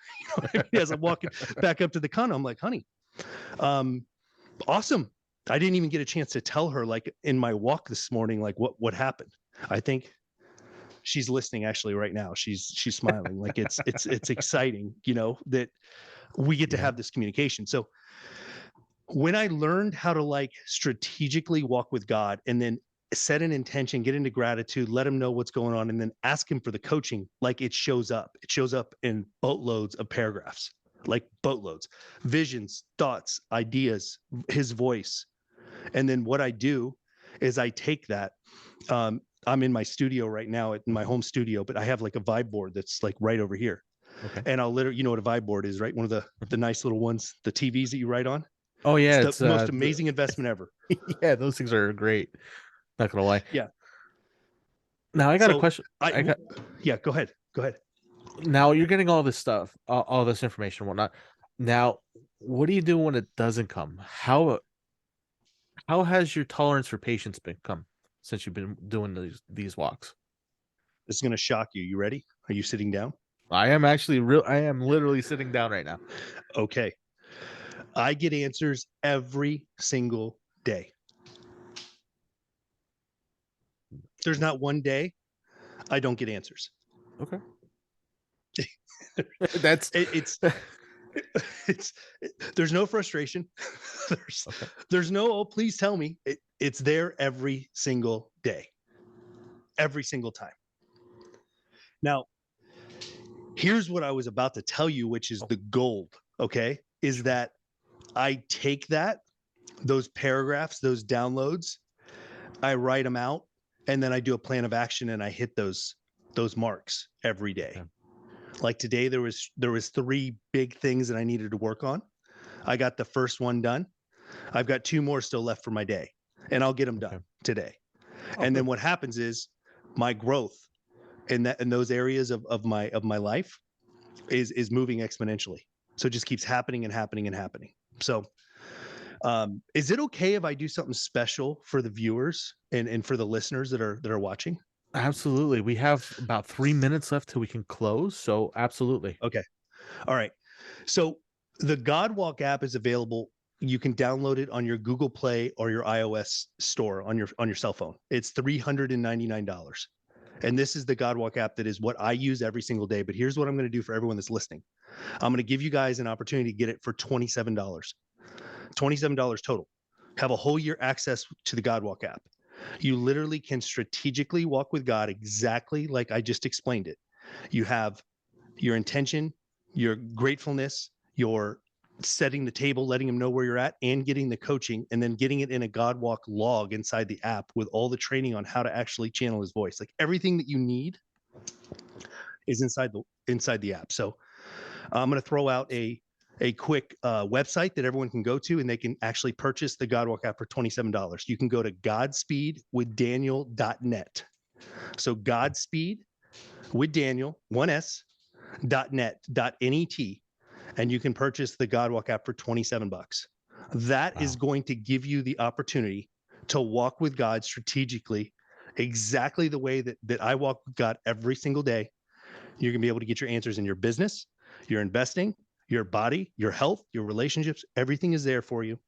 Speaker 2: As I'm walking back up to the condo, I'm like, honey, awesome. I didn't even get a chance to tell her like in my walk this morning, like what happened. I think she's listening actually right now. She's smiling. Like it's exciting, that we get to have this communication. So when I learned how to like strategically walk with God and then set an intention, get into gratitude, let him know what's going on, and then ask him for the coaching, like it shows up in boatloads of paragraphs, like boatloads, visions, thoughts, ideas, his voice. And then what I do is I take that, I'm in my studio right now, in my home studio, but I have like a vibe board that's like right over here. Okay. And I'll literally, what a vibe board is, right? One of the nice little ones, the TVs that you write on.
Speaker 1: Oh yeah.
Speaker 2: It's the most amazing investment ever.
Speaker 1: Yeah. Those things are great. Not gonna lie.
Speaker 2: Yeah.
Speaker 1: Now I got a question.
Speaker 2: Yeah, go ahead.
Speaker 1: Now you're getting all this stuff, all this information, and whatnot. Now, what do you do when it doesn't come? How has your tolerance for patience become since you've been doing these walks?
Speaker 2: This is gonna shock you. You ready? Are you sitting down?
Speaker 1: I am literally sitting down right now.
Speaker 2: Okay. I get answers every single day. There's not one day I don't get answers.
Speaker 1: Okay.
Speaker 2: There's no frustration. There's no, oh, please tell me. It's there every single day. Every single time. Now, here's what I was about to tell you, which is the gold, okay? Is that I take those paragraphs, those downloads, I write them out, and then I do a plan of action and I hit those marks every day. Okay. Like today, there was 3 big things that I needed to work on. I got the first one done. I've got 2 more still left for my day, and I'll get them done today. And then what happens is my growth in those areas of my life is moving exponentially. So it just keeps happening and happening and happening. So is it okay if I do something special for the viewers and for the listeners that are watching?
Speaker 1: Absolutely. We have about 3 minutes left till we can close. So absolutely.
Speaker 2: Okay. All right. So the GodWalk app is available. You can download it on your Google Play or your iOS store on your cell phone. It's $399. And this is the GodWalk app that is what I use every single day. But here's what I'm going to do for everyone that's listening. I'm going to give you guys an opportunity to get it for $27. $27 total. Have a whole year access to the GodWalk app. You literally can strategically walk with God exactly like I just explained it. You have your intention, your gratefulness, your setting the table, letting him know where you're at, and getting the coaching, and then getting it in a GodWalk log inside the app with all the training on how to actually channel his voice. Like everything that you need is inside the app. So I'm going to throw out a quick website that everyone can go to, and they can actually purchase the GodWalk app for $27. You can go to GodspeedwithDaniel.net. So Godspeed with Daniel, one S, .net, and you can purchase the GodWalk app for $27. That is going to give you the opportunity to walk with God strategically, exactly the way that I walk with God every single day. You're going to be able to get your answers in your business, your investing, your body, your health, your relationships. Everything is there for you.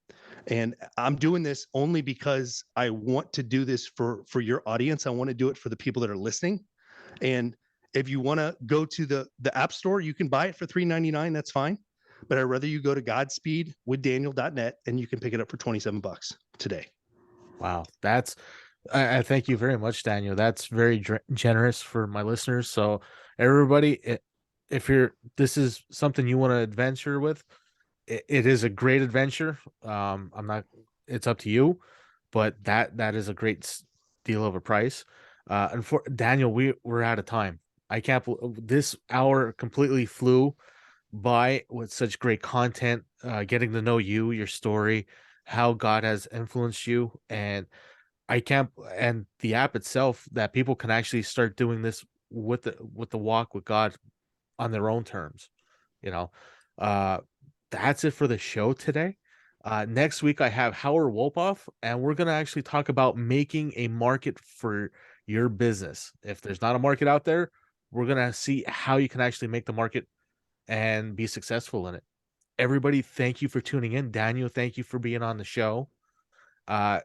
Speaker 2: And I'm doing this only because I want to do this for your audience. I want to do it for the people that are listening. And if you want to go to the app store, you can buy it for $3.99. That's fine. But I'd rather you go to GodspeedwithDaniel.net and you can pick it up for $27 today.
Speaker 1: Wow. I thank you very much, Daniel. That's very generous for my listeners. So everybody, if this is something you want to adventure with, it is a great adventure. It's up to you, but that is a great deal of a price. And for Daniel, we're out of time. I can't this hour completely flew by with such great content, getting to know you, your story, how God has influenced you, and and the app itself, that people can actually start doing this with the walk with God on their own terms. You know, that's it for the show today. Next week I have Howard Wolpoff, and we're gonna actually talk about making a market for your business. If there's not a market out there, we're gonna see how you can actually make the market and be successful in it. Everybody, thank you for tuning in. Daniel, thank you for being on the show.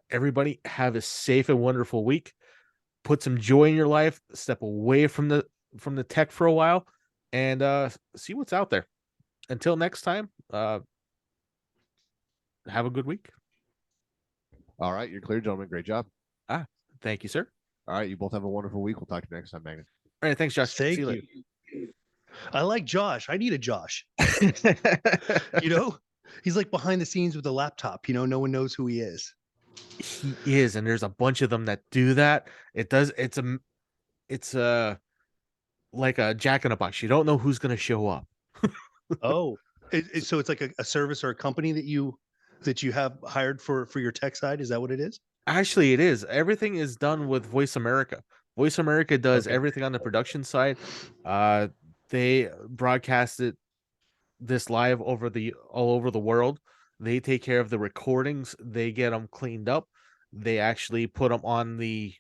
Speaker 1: Everybody have a safe and wonderful week. Put some joy in your life. Step away from the tech for a while, and see what's out there. Until next time, have a good week.
Speaker 3: All right, you're clear, gentlemen. Great job.
Speaker 1: Thank you, sir.
Speaker 3: All right, you both have a wonderful week. We'll talk to you next time, Magnus.
Speaker 1: All right, thanks, Josh.
Speaker 2: Thank
Speaker 1: See you
Speaker 2: you. I like Josh. I need a Josh.
Speaker 1: later.
Speaker 2: You know, he's like behind the scenes with a laptop. You know, no one knows who he is.
Speaker 1: He is, and there's a bunch of them that do that. It's like a jack in a box. You don't know who's going to show up.
Speaker 2: Oh, so it's like a service or a company that you have hired for your tech side. Is that what it is?
Speaker 1: Actually, it is. Everything is done with Voice America. Voice America does
Speaker 2: Okay.
Speaker 1: everything on the production side. They broadcast this live all over the world. They take care of the recordings. They get them cleaned up. They actually put them on the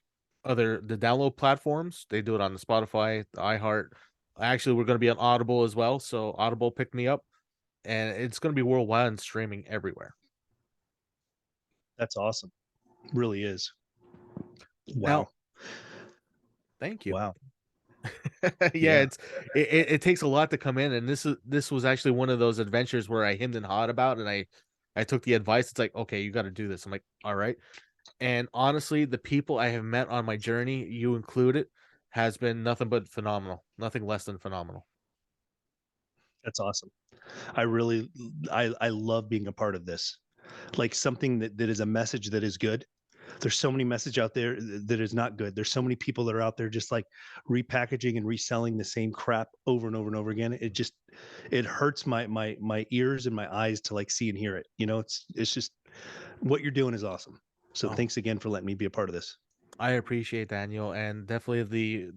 Speaker 1: download platforms. They do it on the Spotify, the iHeart. Actually, we're going to be on Audible as well. So Audible picked me up, and it's going to be worldwide and streaming everywhere.
Speaker 2: That's awesome. Really is. Wow.
Speaker 1: Now, thank you.
Speaker 2: Wow.
Speaker 1: Yeah, it takes a lot to come in, and this was actually one of those adventures where I hemmed and hawed about, and I took the advice. It's like, okay, you got to do this. I'm like, all right. And honestly, the people I have met on my journey, you included, has been nothing but phenomenal, nothing less than phenomenal.
Speaker 2: That's awesome. I love being a part of this. Like something that is a message that is good. There's so many message out there that is not good. There's so many people that are out there just like repackaging and reselling the same crap over and over and over again. It hurts my ears and my eyes to like see and hear it. You know, it's just what you're doing is awesome. So thanks again for letting me be a part of this.
Speaker 1: I appreciate Daniel, and definitely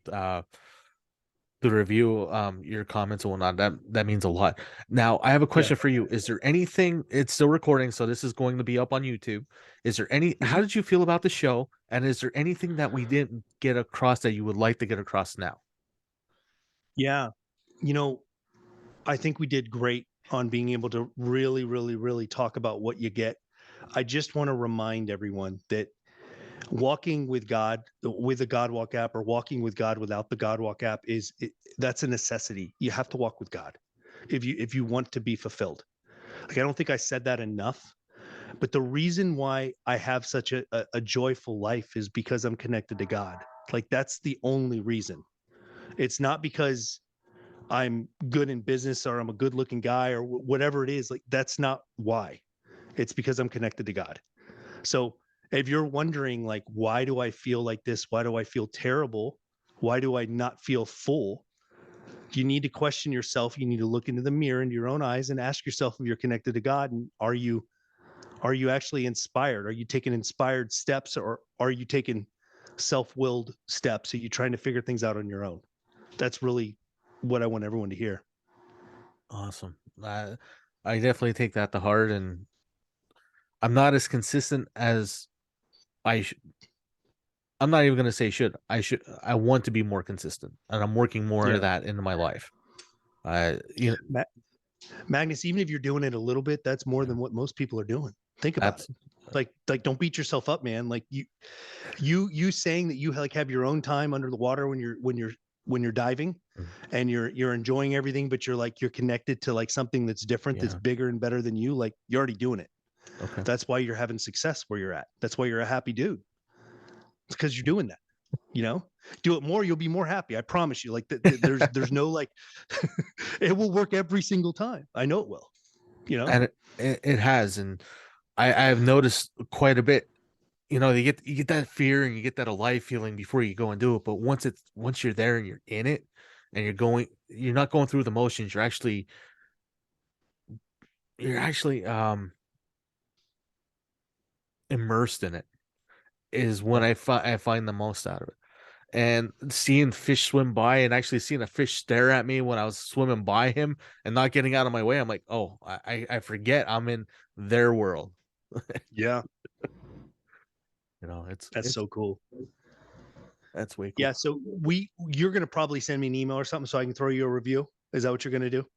Speaker 1: the review, your comments and whatnot. That means a lot. Now, I have a question for you. Is there anything? It's still recording, so this is going to be up on YouTube. Is there any? How did you feel about the show? And is there anything that we didn't get across that you would like to get across now?
Speaker 2: Yeah, I think we did great on being able to really, really, really talk about what you get. I just want to remind everyone that walking with God, with the God Walk app, or walking with God without the God Walk app, that's a necessity. You have to walk with God if you want to be fulfilled. Like, I don't think I said that enough, but the reason why I have such a joyful life is because I'm connected to God. Like, that's the only reason. It's not because I'm good in business or I'm a good looking guy or whatever it is. Like, that's not why. It's because I'm connected to God. So if you're wondering, like, why do I feel like this? Why do I feel terrible? Why do I not feel full? You need to question yourself. You need to look into the mirror, into your own eyes, and ask yourself if you're connected to God. And are you actually inspired? Are you taking inspired steps, or are you taking self-willed steps? Are you trying to figure things out on your own? That's really what I want everyone to hear.
Speaker 1: Awesome. I definitely take that to heart, and I'm not as consistent as I should. I'm not even going to say should. I want to be more consistent, and I'm working more of that into my life.
Speaker 2: Magnus, even if you're doing it a little bit, that's more than what most people are doing. Think about it. Like, don't beat yourself up, man. Like, you saying that you have your own time under the water when you're diving, and you're enjoying everything, but you're connected to like something that's different, that's bigger and better than you. Like, you're already doing it.
Speaker 1: Okay.
Speaker 2: That's why you're having success where you're at. That's why you're a happy dude. It's because you're doing that. Do it more, you'll be more happy. I promise you. Like, there's no like, it will work every single time. I know it will.
Speaker 1: And it has, and I've noticed quite a bit. You get that fear and you get that alive feeling before you go and do it. But once you're there and you're in it, and you're not going through the motions. You're actually immersed in it. Is when I find the most out of it. And seeing fish swim by, and actually seeing a fish stare at me when I was swimming by him and not getting out of my way, I'm like, oh, I forget I'm in their world.
Speaker 2: Yeah.
Speaker 1: It's
Speaker 2: so cool.
Speaker 1: That's way cool.
Speaker 2: Yeah. So you're going to probably send me an email or something so I can throw you a review. Is that what you're going to do?